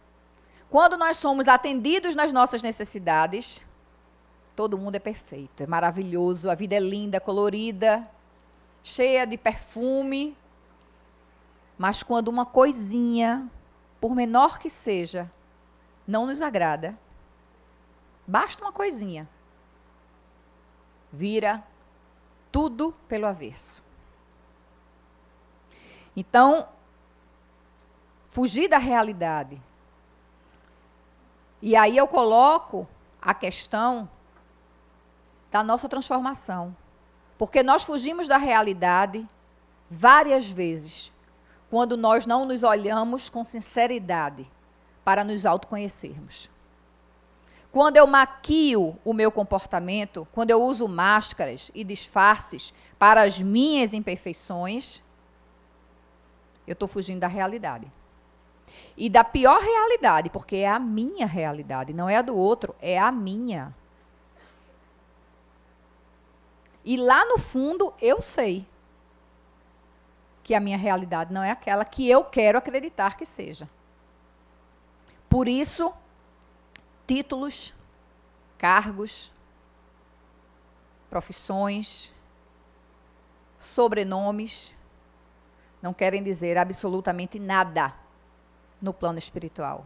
C: Quando nós somos atendidos nas nossas necessidades, todo mundo é perfeito, é maravilhoso, a vida é linda, colorida, cheia de perfume. Mas quando uma coisinha, por menor que seja, não nos agrada, basta uma coisinha, vira tudo pelo avesso. Então, fugir da realidade. E aí eu coloco a questão da nossa transformação. Porque nós fugimos da realidade várias vezes, quando nós não nos olhamos com sinceridade para nos autoconhecermos. Quando eu maquio o meu comportamento, quando eu uso máscaras e disfarces para as minhas imperfeições, eu estou fugindo da realidade. E da pior realidade, porque é a minha realidade, não é a do outro, é a minha. E lá no fundo, eu sei que a minha realidade não é aquela que eu quero acreditar que seja. Por isso, títulos, cargos, profissões, sobrenomes, não querem dizer absolutamente nada no plano espiritual.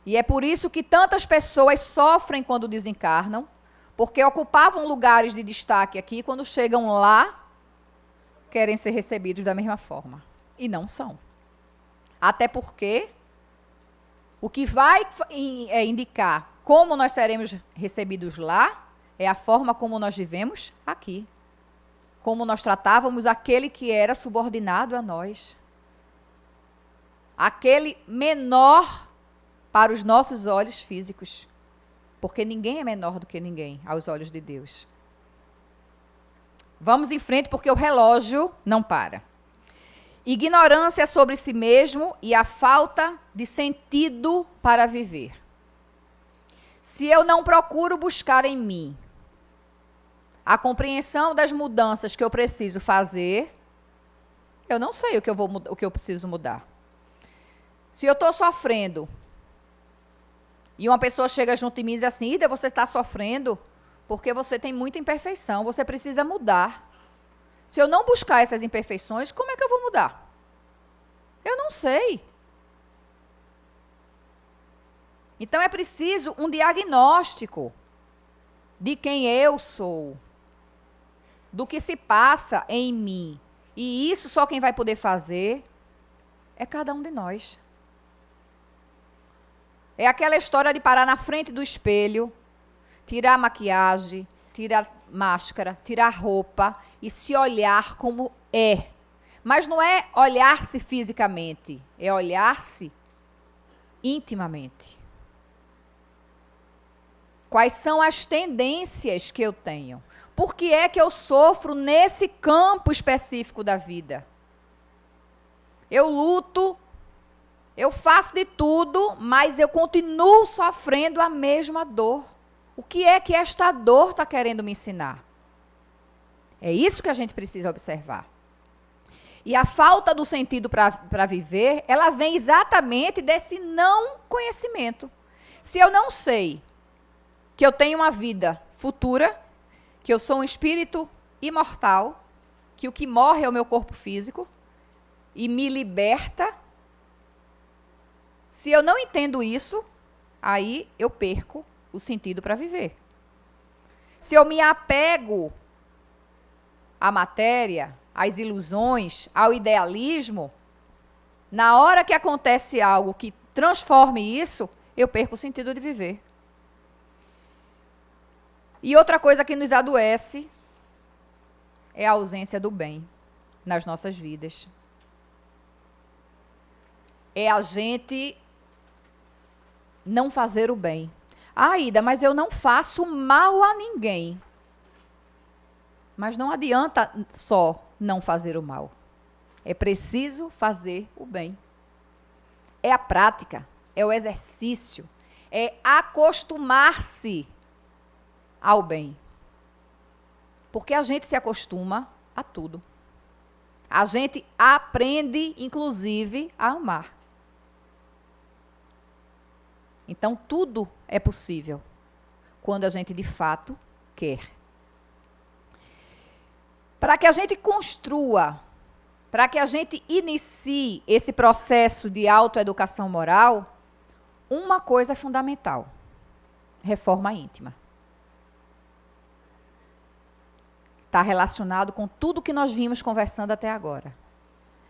C: E é por isso que tantas pessoas sofrem quando desencarnam, porque ocupavam lugares de destaque aqui, quando chegam lá, querem ser recebidos da mesma forma. E não são. Até porque o que vai indicar como nós seremos recebidos lá é a forma como nós vivemos aqui. Como nós tratávamos aquele que era subordinado a nós. Aquele menor para os nossos olhos físicos. Porque ninguém é menor do que ninguém aos olhos de Deus. Vamos em frente porque o relógio não para. Ignorância sobre si mesmo e a falta de sentido para viver. Se eu não procuro buscar em mim a compreensão das mudanças que eu preciso fazer, eu não sei o que eu preciso mudar. Se eu estou sofrendo e uma pessoa chega junto de mim e diz assim, Ida, você está sofrendo porque você tem muita imperfeição, você precisa mudar. Se eu não buscar essas imperfeições, como é que eu vou mudar? Eu não sei. Então é preciso um diagnóstico de quem eu sou, do que se passa em mim. E isso só quem vai poder fazer é cada um de nós. É aquela história de parar na frente do espelho, tirar a maquiagem, tirar a máscara, tirar a roupa e se olhar como é. Mas não é olhar-se fisicamente, é olhar-se intimamente. Quais são as tendências que eu tenho? Por que é que eu sofro nesse campo específico da vida? Eu luto, eu faço de tudo, mas eu continuo sofrendo a mesma dor. O que é que esta dor está querendo me ensinar? É isso que a gente precisa observar. E a falta do sentido para viver, ela vem exatamente desse não conhecimento. Se eu não sei que eu tenho uma vida futura, que eu sou um espírito imortal, que o que morre é o meu corpo físico e me liberta, se eu não entendo isso, aí eu perco o sentido para viver. Se eu me apego à matéria, às ilusões, ao idealismo, na hora que acontece algo que transforme isso, eu perco o sentido de viver. E outra coisa que nos adoece é a ausência do bem nas nossas vidas. É a gente não fazer o bem. Ah, Ida, mas eu não faço mal a ninguém. Mas não adianta só não fazer o mal. É preciso fazer o bem. É a prática, é o exercício, é acostumar-se ao bem. Porque a gente se acostuma a tudo. A gente aprende, inclusive, a amar. Então, tudo é possível quando a gente, de fato, quer. Para que a gente construa, para que a gente inicie esse processo de autoeducação moral, uma coisa é fundamental: reforma íntima. Está relacionado com tudo que nós vimos conversando até agora.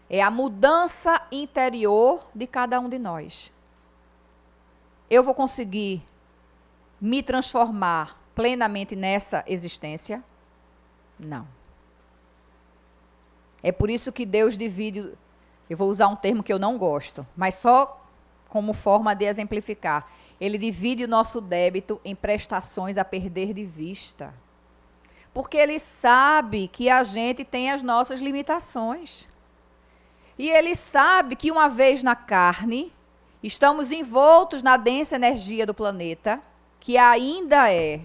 C: É a mudança interior de cada um de nós. Eu vou conseguir me transformar plenamente nessa existência? Não. É por isso que Deus divide, eu vou usar um termo que eu não gosto, mas só como forma de exemplificar. Ele divide o nosso débito em prestações a perder de vista. Porque Ele sabe que a gente tem as nossas limitações. E Ele sabe que uma vez na carne, estamos envoltos na densa energia do planeta, que ainda é,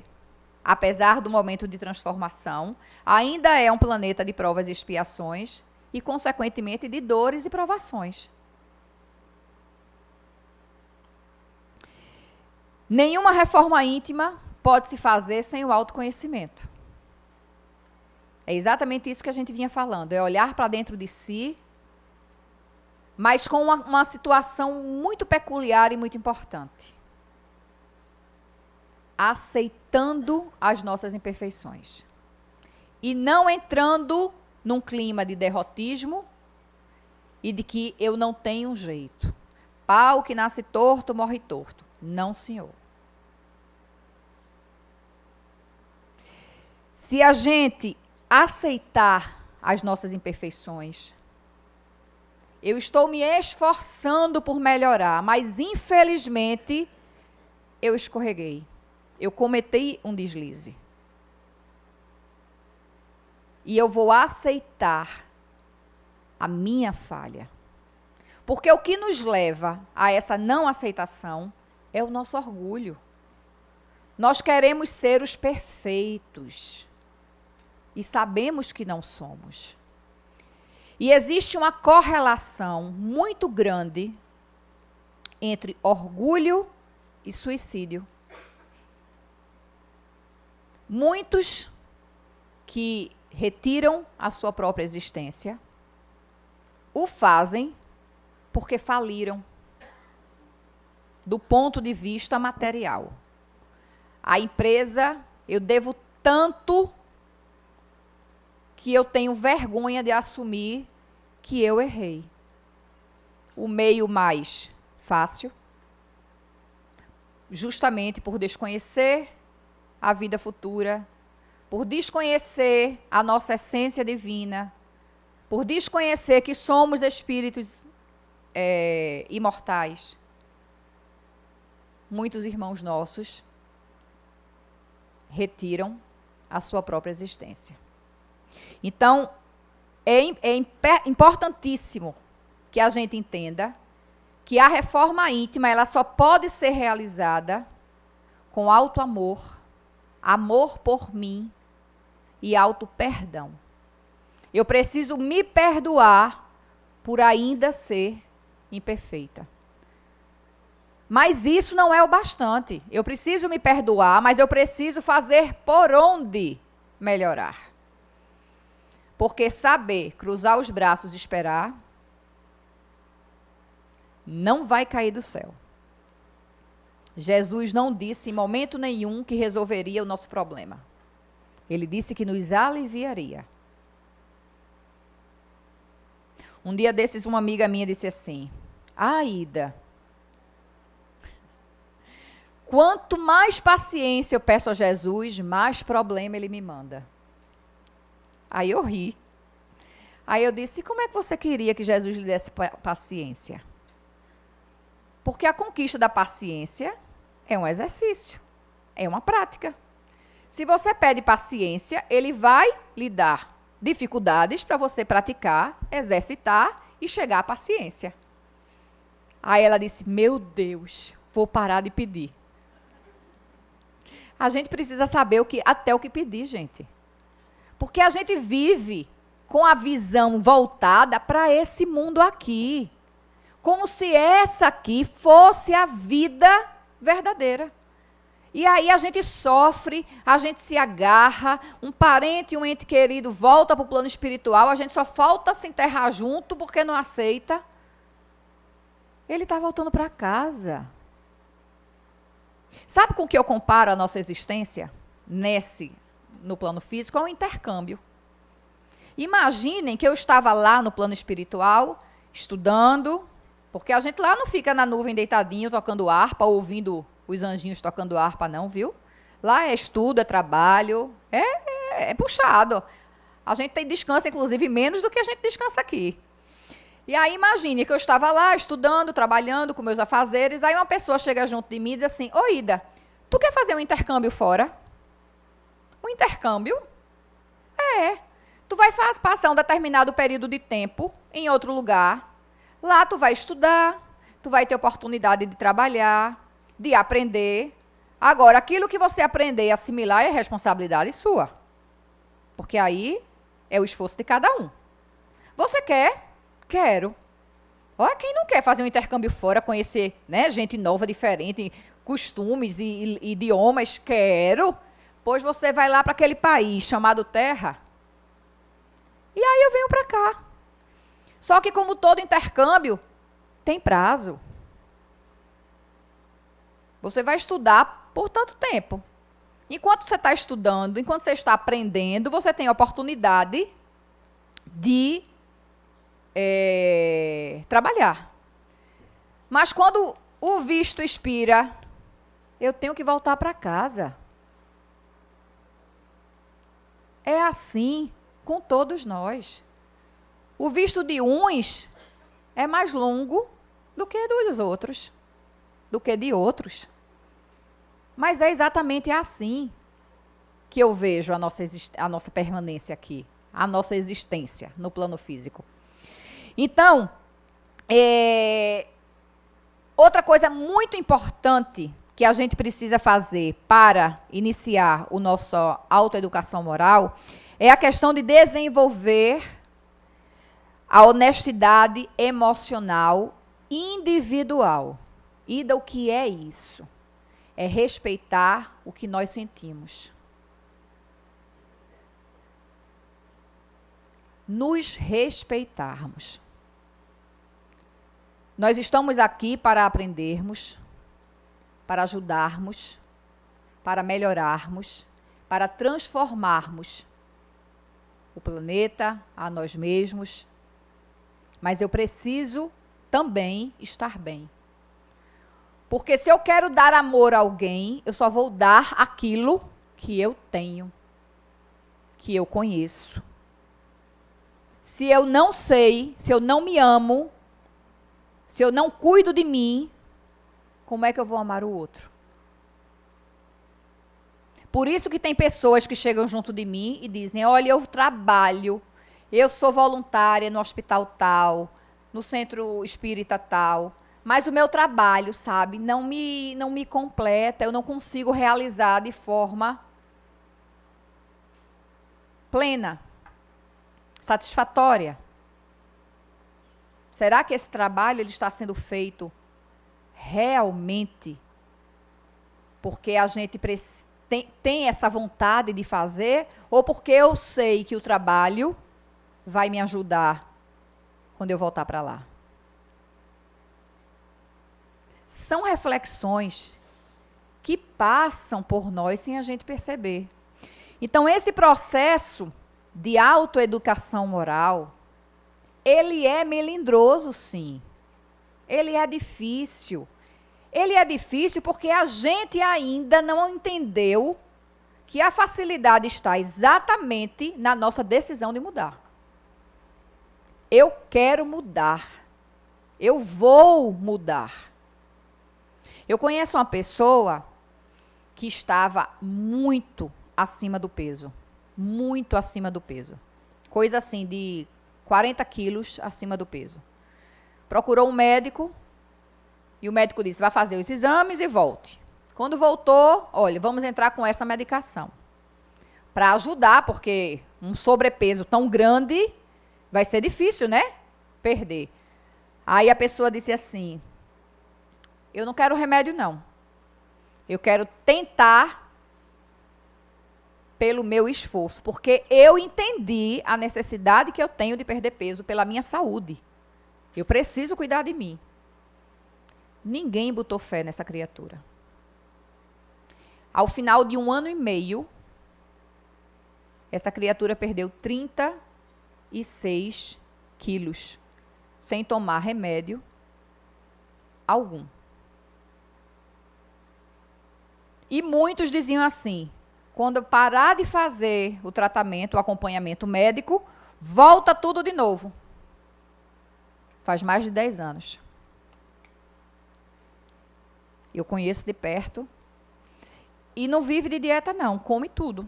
C: apesar do momento de transformação, ainda é um planeta de provas e expiações e, consequentemente, de dores e provações. Nenhuma reforma íntima pode se fazer sem o autoconhecimento. É exatamente isso que a gente vinha falando, é olhar para dentro de si, mas com uma situação muito peculiar e muito importante. Aceitando as nossas imperfeições. E não entrando num clima de derrotismo e de que eu não tenho jeito. Pau que nasce torto, morre torto. Não, senhor. Se a gente aceitar as nossas imperfeições, eu estou me esforçando por melhorar, mas infelizmente eu escorreguei. Eu cometi um deslize. E eu vou aceitar a minha falha. Porque o que nos leva a essa não aceitação é o nosso orgulho. Nós queremos ser os perfeitos. E sabemos que não somos. E existe uma correlação muito grande entre orgulho e suicídio. Muitos que retiram a sua própria existência o fazem porque faliram do ponto de vista material. A empresa, eu devo tanto que eu tenho vergonha de assumir que eu errei. O meio mais fácil, justamente por desconhecer a vida futura, por desconhecer a nossa essência divina, por desconhecer que somos espíritos imortais. Muitos irmãos nossos retiram a sua própria existência. Então, é importantíssimo que a gente entenda que a reforma íntima ela só pode ser realizada com auto-amor, amor por mim e auto-perdão. Eu preciso me perdoar por ainda ser imperfeita. Mas isso não é o bastante. Eu preciso me perdoar, mas eu preciso fazer por onde melhorar. Porque saber cruzar os braços e esperar não vai cair do céu. Jesus não disse em momento nenhum que resolveria o nosso problema. Ele disse que nos aliviaria. Um dia desses, uma amiga minha disse assim: Ida, quanto mais paciência eu peço a Jesus, mais problema ele me manda. Aí eu ri. Aí eu disse: como é que você queria que Jesus lhe desse paciência? Porque a conquista da paciência é um exercício, é uma prática. Se você pede paciência, ele vai lhe dar dificuldades para você praticar, exercitar e chegar à paciência. Aí ela disse: meu Deus, vou parar de pedir. A gente precisa saber até o que pedir, gente. Porque a gente vive com a visão voltada para esse mundo aqui. Como se essa aqui fosse a vida verdadeira. E aí a gente sofre, a gente se agarra, um parente, um ente querido volta para o plano espiritual, a gente só falta se enterrar junto porque não aceita. Ele está voltando para casa. Sabe com o que eu comparo a nossa existência no plano físico? É um intercâmbio. Imaginem que eu estava lá no plano espiritual, estudando, porque a gente lá não fica na nuvem deitadinho, tocando harpa, ouvindo os anjinhos tocando harpa, não, viu? Lá é estudo, é trabalho, é puxado. A gente tem descanso, inclusive, menos do que a gente descansa aqui. E aí, imagine que eu estava lá, estudando, trabalhando com meus afazeres, aí uma pessoa chega junto de mim e diz assim: ô Ida, tu quer fazer um intercâmbio fora? Um intercâmbio? Tu vai passar um determinado período de tempo em outro lugar. Lá tu vai estudar, tu vai ter oportunidade de trabalhar, de aprender. Agora, aquilo que você aprender e assimilar é responsabilidade sua. Porque aí é o esforço de cada um. Você quer? Quero. Olha, quem não quer fazer um intercâmbio fora, conhecer, né, gente nova, diferente, costumes e idiomas? Quero. Pois você vai lá para aquele país chamado Terra. E aí eu venho para cá. Só que como todo intercâmbio, tem prazo. Você vai estudar por tanto tempo. Enquanto você está estudando, enquanto você está aprendendo, você tem a oportunidade de trabalhar. Mas quando o visto expira, eu tenho que voltar para casa. É assim com todos nós. O visto de uns é mais longo do que dos outros, do que de outros. Mas é exatamente assim que eu vejo a nossa permanência aqui. a nossa existência no plano físico. Então, outra coisa muito importante que a gente precisa fazer para iniciar a nossa autoeducação moral é a questão de desenvolver a honestidade emocional individual. Ida, o que é isso? É respeitar o que nós sentimos. Nos respeitarmos. Nós estamos aqui para aprendermos, para ajudarmos, para melhorarmos, para transformarmos o planeta, a nós mesmos. Mas eu preciso também estar bem. Porque se eu quero dar amor a alguém, eu só vou dar aquilo que eu tenho, que eu conheço. Se eu não sei, se eu não me amo, se eu não cuido de mim, como é que eu vou amar o outro? Por isso que tem pessoas que chegam junto de mim e dizem, olha, eu trabalho, eu sou voluntária no hospital tal, no centro espírita tal, mas o meu trabalho, sabe, não me completa, eu não consigo realizar de forma plena, satisfatória. Será que esse trabalho ele está sendo feito realmente porque a gente tem essa vontade de fazer ou porque eu sei que o trabalho vai me ajudar quando eu voltar para lá? São reflexões que passam por nós sem a gente perceber. Então, esse processo de autoeducação moral, ele é melindroso, sim. Ele é difícil. Ele é difícil porque a gente ainda não entendeu que a facilidade está exatamente na nossa decisão de mudar. Eu quero mudar. Eu vou mudar. Eu conheço uma pessoa que estava muito acima do peso. Muito acima do peso. Coisa assim de 40 quilos acima do peso. Procurou um médico e o médico disse, vai fazer os exames e volte. Quando voltou, olha, vamos entrar com essa medicação. Para ajudar, porque um sobrepeso tão grande vai ser difícil, né? Perder. Aí a pessoa disse assim, eu não quero remédio não. Eu quero tentar pelo meu esforço, porque eu entendi a necessidade que eu tenho de perder peso pela minha saúde. Eu preciso cuidar de mim. Ninguém botou fé nessa criatura. Ao final de 1 ano e meio, essa criatura perdeu 36 quilos, sem tomar remédio algum. E muitos diziam assim, quando eu parar de fazer o tratamento, o acompanhamento médico, volta tudo de novo. Faz mais de 10 anos. Eu conheço de perto. E não vive de dieta não, come tudo.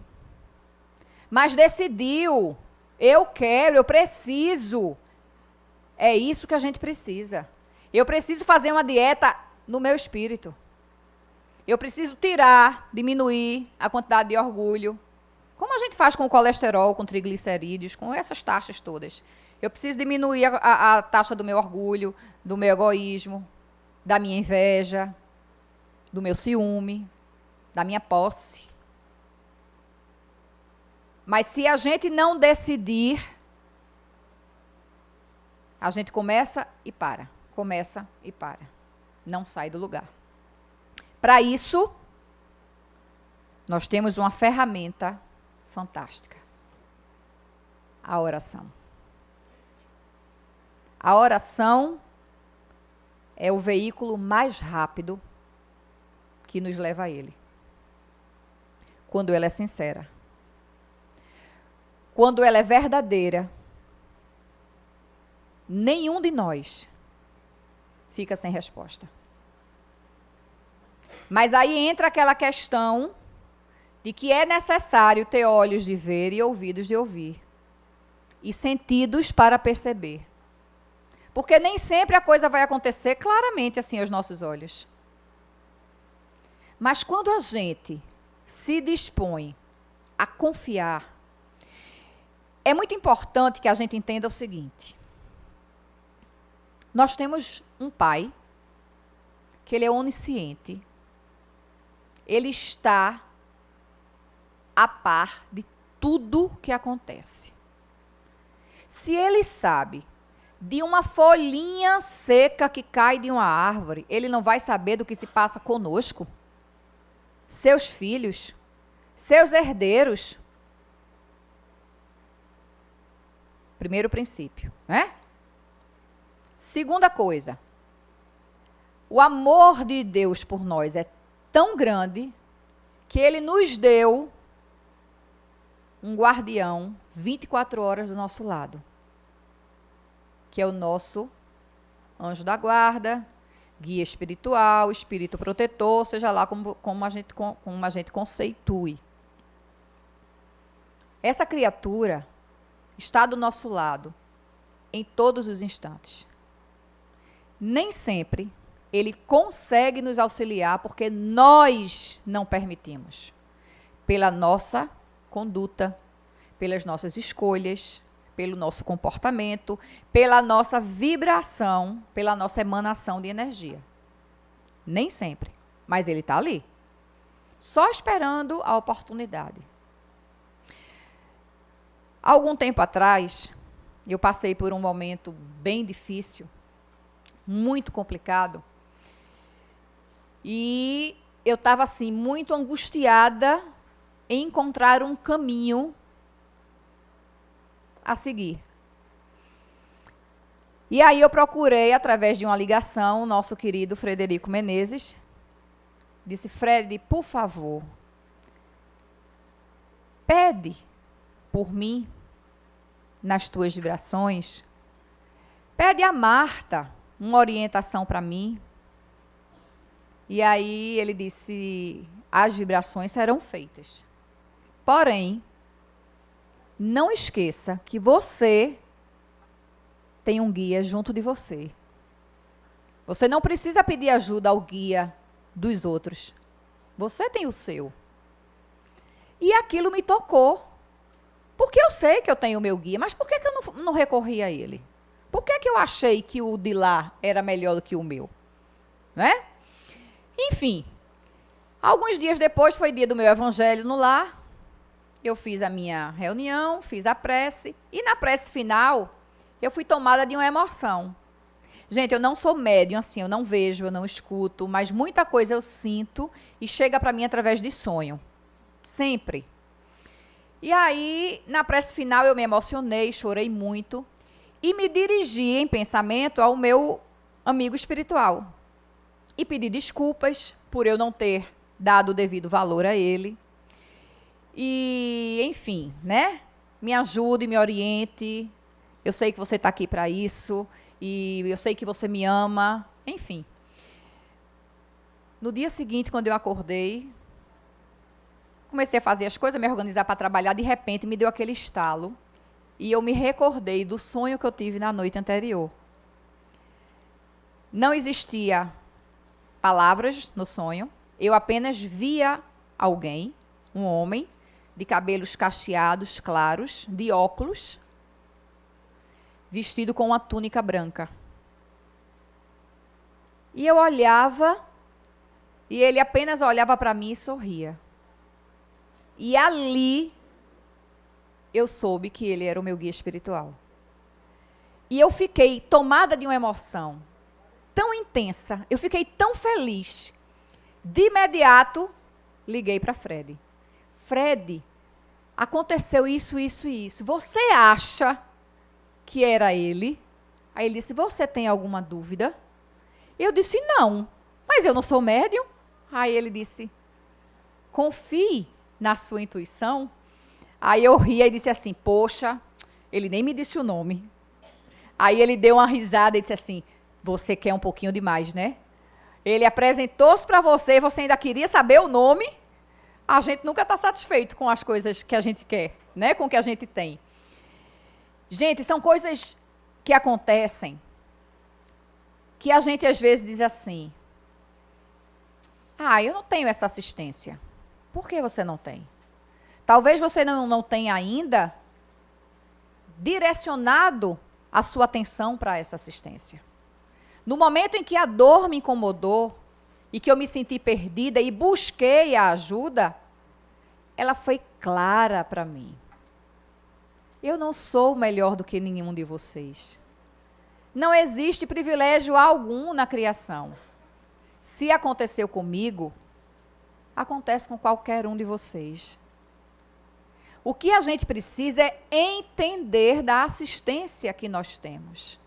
C: Mas decidiu, eu quero, eu preciso. É isso que a gente precisa. Eu preciso fazer uma dieta no meu espírito. Eu preciso diminuir a quantidade de orgulho. Como a gente faz com o colesterol, com triglicerídeos, com essas taxas todas. Eu preciso diminuir a taxa do meu orgulho, do meu egoísmo, da minha inveja, do meu ciúme, da minha posse. Mas se a gente não decidir, a gente começa e para. Começa e para. Não sai do lugar. Para isso, nós temos uma ferramenta fantástica. A oração. A oração é o veículo mais rápido que nos leva a Ele. Quando ela é sincera. Quando ela é verdadeira, nenhum de nós fica sem resposta. Mas aí entra aquela questão de que é necessário ter olhos de ver e ouvidos de ouvir. e sentidos para perceber. Porque nem sempre a coisa vai acontecer claramente assim aos nossos olhos. Mas quando a gente se dispõe a confiar, é muito importante que a gente entenda o seguinte. Nós temos um Pai, que Ele é onisciente. Ele está a par de tudo que acontece. Se Ele sabe de uma folhinha seca que cai de uma árvore, Ele não vai saber do que se passa conosco? Seus filhos, seus herdeiros. Primeiro princípio, né? Segunda coisa, o amor de Deus por nós é tão grande que Ele nos deu um guardião 24 horas do nosso lado, que é o nosso anjo da guarda, guia espiritual, espírito protetor, seja lá como a gente conceitue. Essa criatura está do nosso lado em todos os instantes. Nem sempre Ele consegue nos auxiliar porque nós não permitimos. Pela nossa conduta, pelas nossas escolhas, pelo nosso comportamento, pela nossa vibração, pela nossa emanação de energia. Nem sempre, mas Ele está ali, só esperando a oportunidade. Algum tempo atrás, eu passei por um momento bem difícil, muito complicado, e eu estava assim, muito angustiada em encontrar um caminho a seguir. E aí eu procurei, através de uma ligação, o nosso querido Frederico Menezes. Disse: Fred, por favor, pede por mim, nas tuas vibrações. Pede a Marta uma orientação para mim. E aí ele disse: as vibrações serão feitas. Porém, não esqueça que você tem um guia junto de você. Você não precisa pedir ajuda ao guia dos outros. Você tem o seu. E aquilo me tocou. Porque eu sei que eu tenho o meu guia, mas por que eu não recorri a ele? Por que eu achei que o de lá era melhor do que o meu? Né? Enfim, alguns dias depois, foi dia do meu evangelho no lar. Eu fiz a minha reunião, fiz a prece, e na prece final, eu fui tomada de uma emoção. Gente, eu não sou médium, assim, eu não vejo, eu não escuto, mas muita coisa eu sinto e chega para mim através de sonho. Sempre. E aí, na prece final, eu me emocionei, chorei muito e me dirigi em pensamento ao meu amigo espiritual. E pedi desculpas por eu não ter dado o devido valor a ele. E, enfim, né? Me ajude, me oriente. Eu sei que você está aqui para isso. E eu sei que você me ama. Enfim. No dia seguinte, quando eu acordei, comecei a fazer as coisas, me organizar para trabalhar. De repente, me deu aquele estalo. E eu me recordei do sonho que eu tive na noite anterior. Não existia palavras no sonho. Eu apenas via alguém, um homem, de cabelos cacheados, claros, de óculos, vestido com uma túnica branca. E eu olhava, e ele apenas olhava para mim e sorria. E ali, eu soube que ele era o meu guia espiritual. E eu fiquei tomada de uma emoção tão intensa, eu fiquei tão feliz. De imediato, liguei para Fred. Fred, aconteceu isso, isso e isso. Você acha que era ele? Aí ele disse: você tem alguma dúvida? Eu disse: não, mas eu não sou médium. Aí ele disse: confie na sua intuição. Aí eu ria e disse assim: poxa, ele nem me disse o nome. Aí ele deu uma risada e disse assim: você quer um pouquinho demais, né? Ele apresentou-se para você e você ainda queria saber o nome? A gente nunca está satisfeito com as coisas que a gente quer, né? Com o que a gente tem. Gente, são coisas que acontecem que a gente às vezes diz assim: eu não tenho essa assistência. Por que você não tem? Talvez você não tenha ainda direcionado a sua atenção para essa assistência. No momento em que a dor me incomodou e que eu me senti perdida e busquei a ajuda, ela foi clara para mim. Eu não sou melhor do que nenhum de vocês. Não existe privilégio algum na criação. Se aconteceu comigo, acontece com qualquer um de vocês. O que a gente precisa é entender da assistência que nós temos.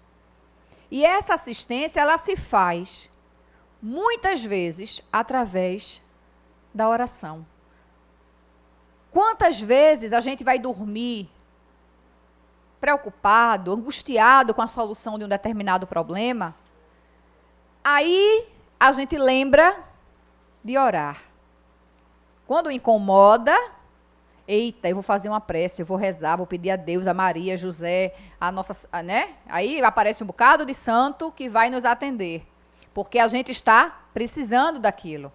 C: E essa assistência, ela se faz, muitas vezes, através da oração. Quantas vezes a gente vai dormir preocupado, angustiado com a solução de um determinado problema, aí a gente lembra de orar. Quando incomoda, eita, eu vou fazer uma prece, eu vou rezar, vou pedir a Deus, a Maria, a José, a nossa, né? Aí aparece um bocado de santo que vai nos atender, porque a gente está precisando daquilo.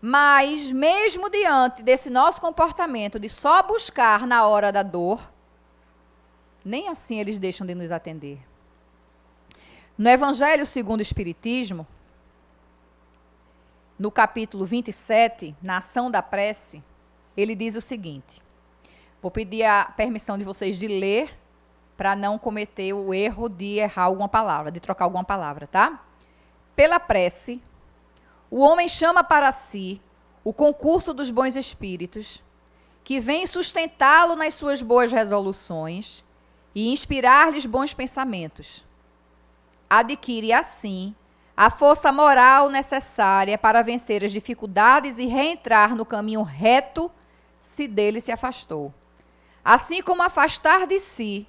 C: Mas mesmo diante desse nosso comportamento de só buscar na hora da dor, nem assim eles deixam de nos atender. No Evangelho segundo o Espiritismo, no capítulo 27, na ação da prece, ele diz o seguinte. Vou pedir a permissão de vocês de ler, para não cometer o erro de errar alguma palavra, de trocar alguma palavra, tá? Pela prece, o homem chama para si o concurso dos bons espíritos, que vem sustentá-lo nas suas boas resoluções e inspirar-lhes bons pensamentos. Adquire, assim, a força moral necessária para vencer as dificuldades e reentrar no caminho reto se dele se afastou. Assim como afastar de si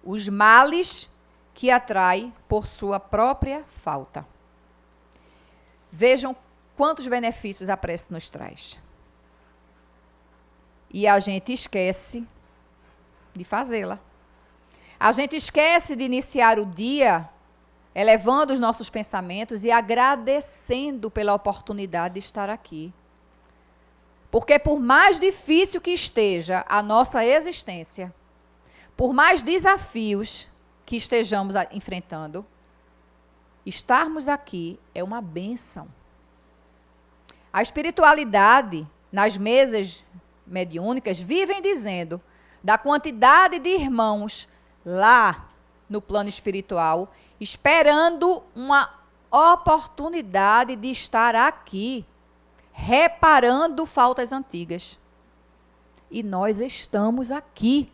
C: os males que atrai por sua própria falta. Vejam quantos benefícios a prece nos traz. E a gente esquece de fazê-la. A gente esquece de iniciar o dia elevando os nossos pensamentos e agradecendo pela oportunidade de estar aqui. Porque por mais difícil que esteja a nossa existência, por mais desafios que estejamos enfrentando, estarmos aqui é uma bênção. A espiritualidade, nas mesas mediúnicas, vivem dizendo da quantidade de irmãos lá no plano espiritual, esperando uma oportunidade de estar aqui, reparando faltas antigas. E nós estamos aqui.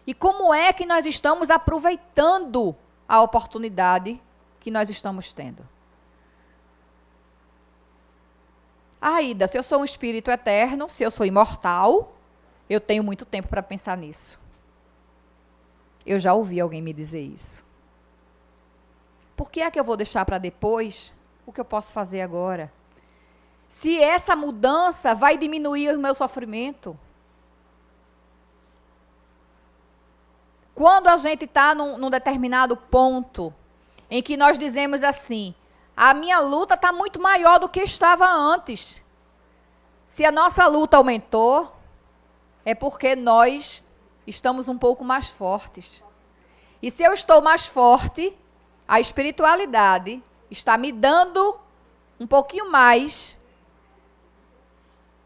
C: E como é que nós estamos aproveitando a oportunidade que nós estamos tendo? Aida, se eu sou um espírito eterno, se eu sou imortal, eu tenho muito tempo para pensar nisso. Eu já ouvi alguém me dizer isso. Por que é que eu vou deixar para depois o que eu posso fazer agora? Se essa mudança vai diminuir o meu sofrimento. Quando a gente está num determinado ponto em que nós dizemos assim, a minha luta está muito maior do que estava antes. Se a nossa luta aumentou, é porque nós estamos um pouco mais fortes. E se eu estou mais forte, a espiritualidade está me dando um pouquinho mais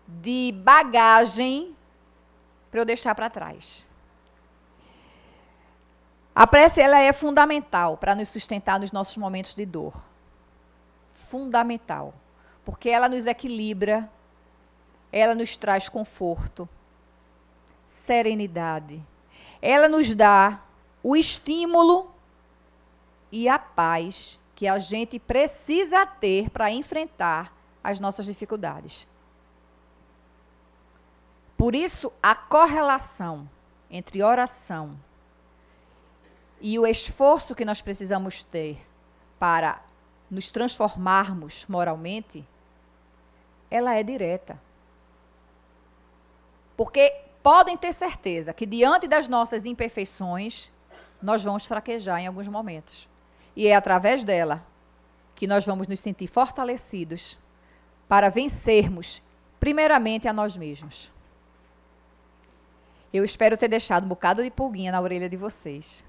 C: de bagagem para eu deixar para trás. A prece, ela é fundamental para nos sustentar nos nossos momentos de dor. Fundamental. Porque ela nos equilibra, ela nos traz conforto, serenidade. Ela nos dá o estímulo e a paz que a gente precisa ter para enfrentar as nossas dificuldades. Por isso, a correlação entre oração e o esforço que nós precisamos ter para nos transformarmos moralmente, ela é direta. Porque podem ter certeza que diante das nossas imperfeições, nós vamos fraquejar em alguns momentos. E é através dela que nós vamos nos sentir fortalecidos para vencermos, primeiramente, a nós mesmos. Eu espero ter deixado um bocado de pulguinha na orelha de vocês.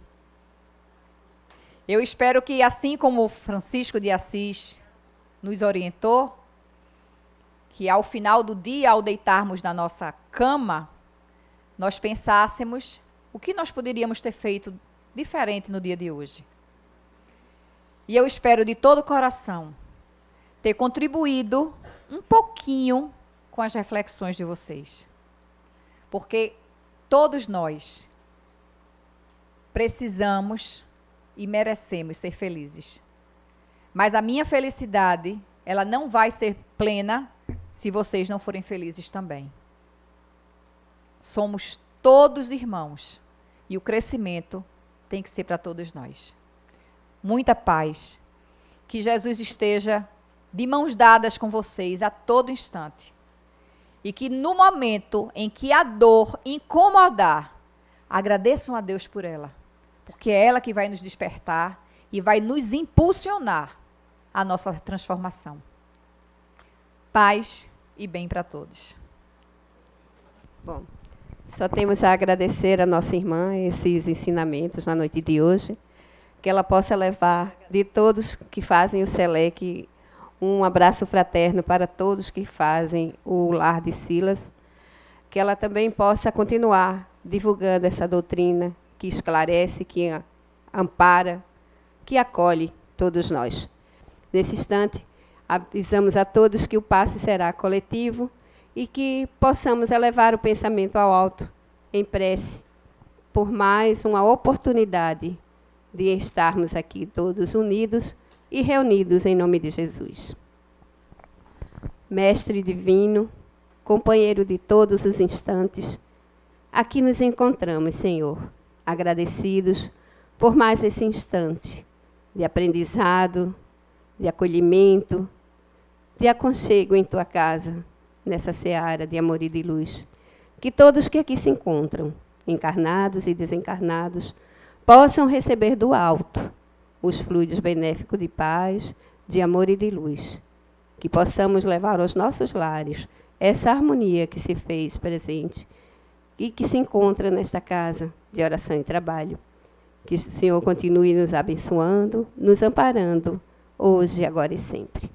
C: Eu espero que, assim como Francisco de Assis nos orientou, que ao final do dia, ao deitarmos na nossa cama, nós pensássemos o que nós poderíamos ter feito diferente no dia de hoje. E eu espero de todo o coração ter contribuído um pouquinho com as reflexões de vocês. Porque todos nós precisamos e merecemos ser felizes. Mas a minha felicidade, ela não vai ser plena se vocês não forem felizes também. Somos todos irmãos e o crescimento tem que ser para todos nós. Muita paz. Que Jesus esteja de mãos dadas com vocês a todo instante. E que no momento em que a dor incomodar, agradeçam a Deus por ela. Porque é ela que vai nos despertar e vai nos impulsionar a nossa transformação. Paz e bem para todos.
A: Bom, só temos a agradecer a nossa irmã esses ensinamentos na noite de hoje, que ela possa levar de todos que fazem o SELEC um abraço fraterno para todos que fazem o Lar de Silas, que ela também possa continuar divulgando essa doutrina que esclarece, que ampara, que acolhe todos nós. Nesse instante, avisamos a todos que o passe será coletivo e que possamos elevar o pensamento ao alto, em prece, por mais uma oportunidade de estarmos aqui todos unidos e reunidos em nome de Jesus. Mestre divino, companheiro de todos os instantes, aqui nos encontramos, Senhor, agradecidos por mais esse instante de aprendizado, de acolhimento, de aconchego em tua casa, nessa seara de amor e de luz. Que todos que aqui se encontram, encarnados e desencarnados, possam receber do alto os fluidos benéficos de paz, de amor e de luz. Que possamos levar aos nossos lares essa harmonia que se fez presente e que se encontra nesta casa de oração e trabalho. Que o Senhor continue nos abençoando, nos amparando, hoje, agora e sempre.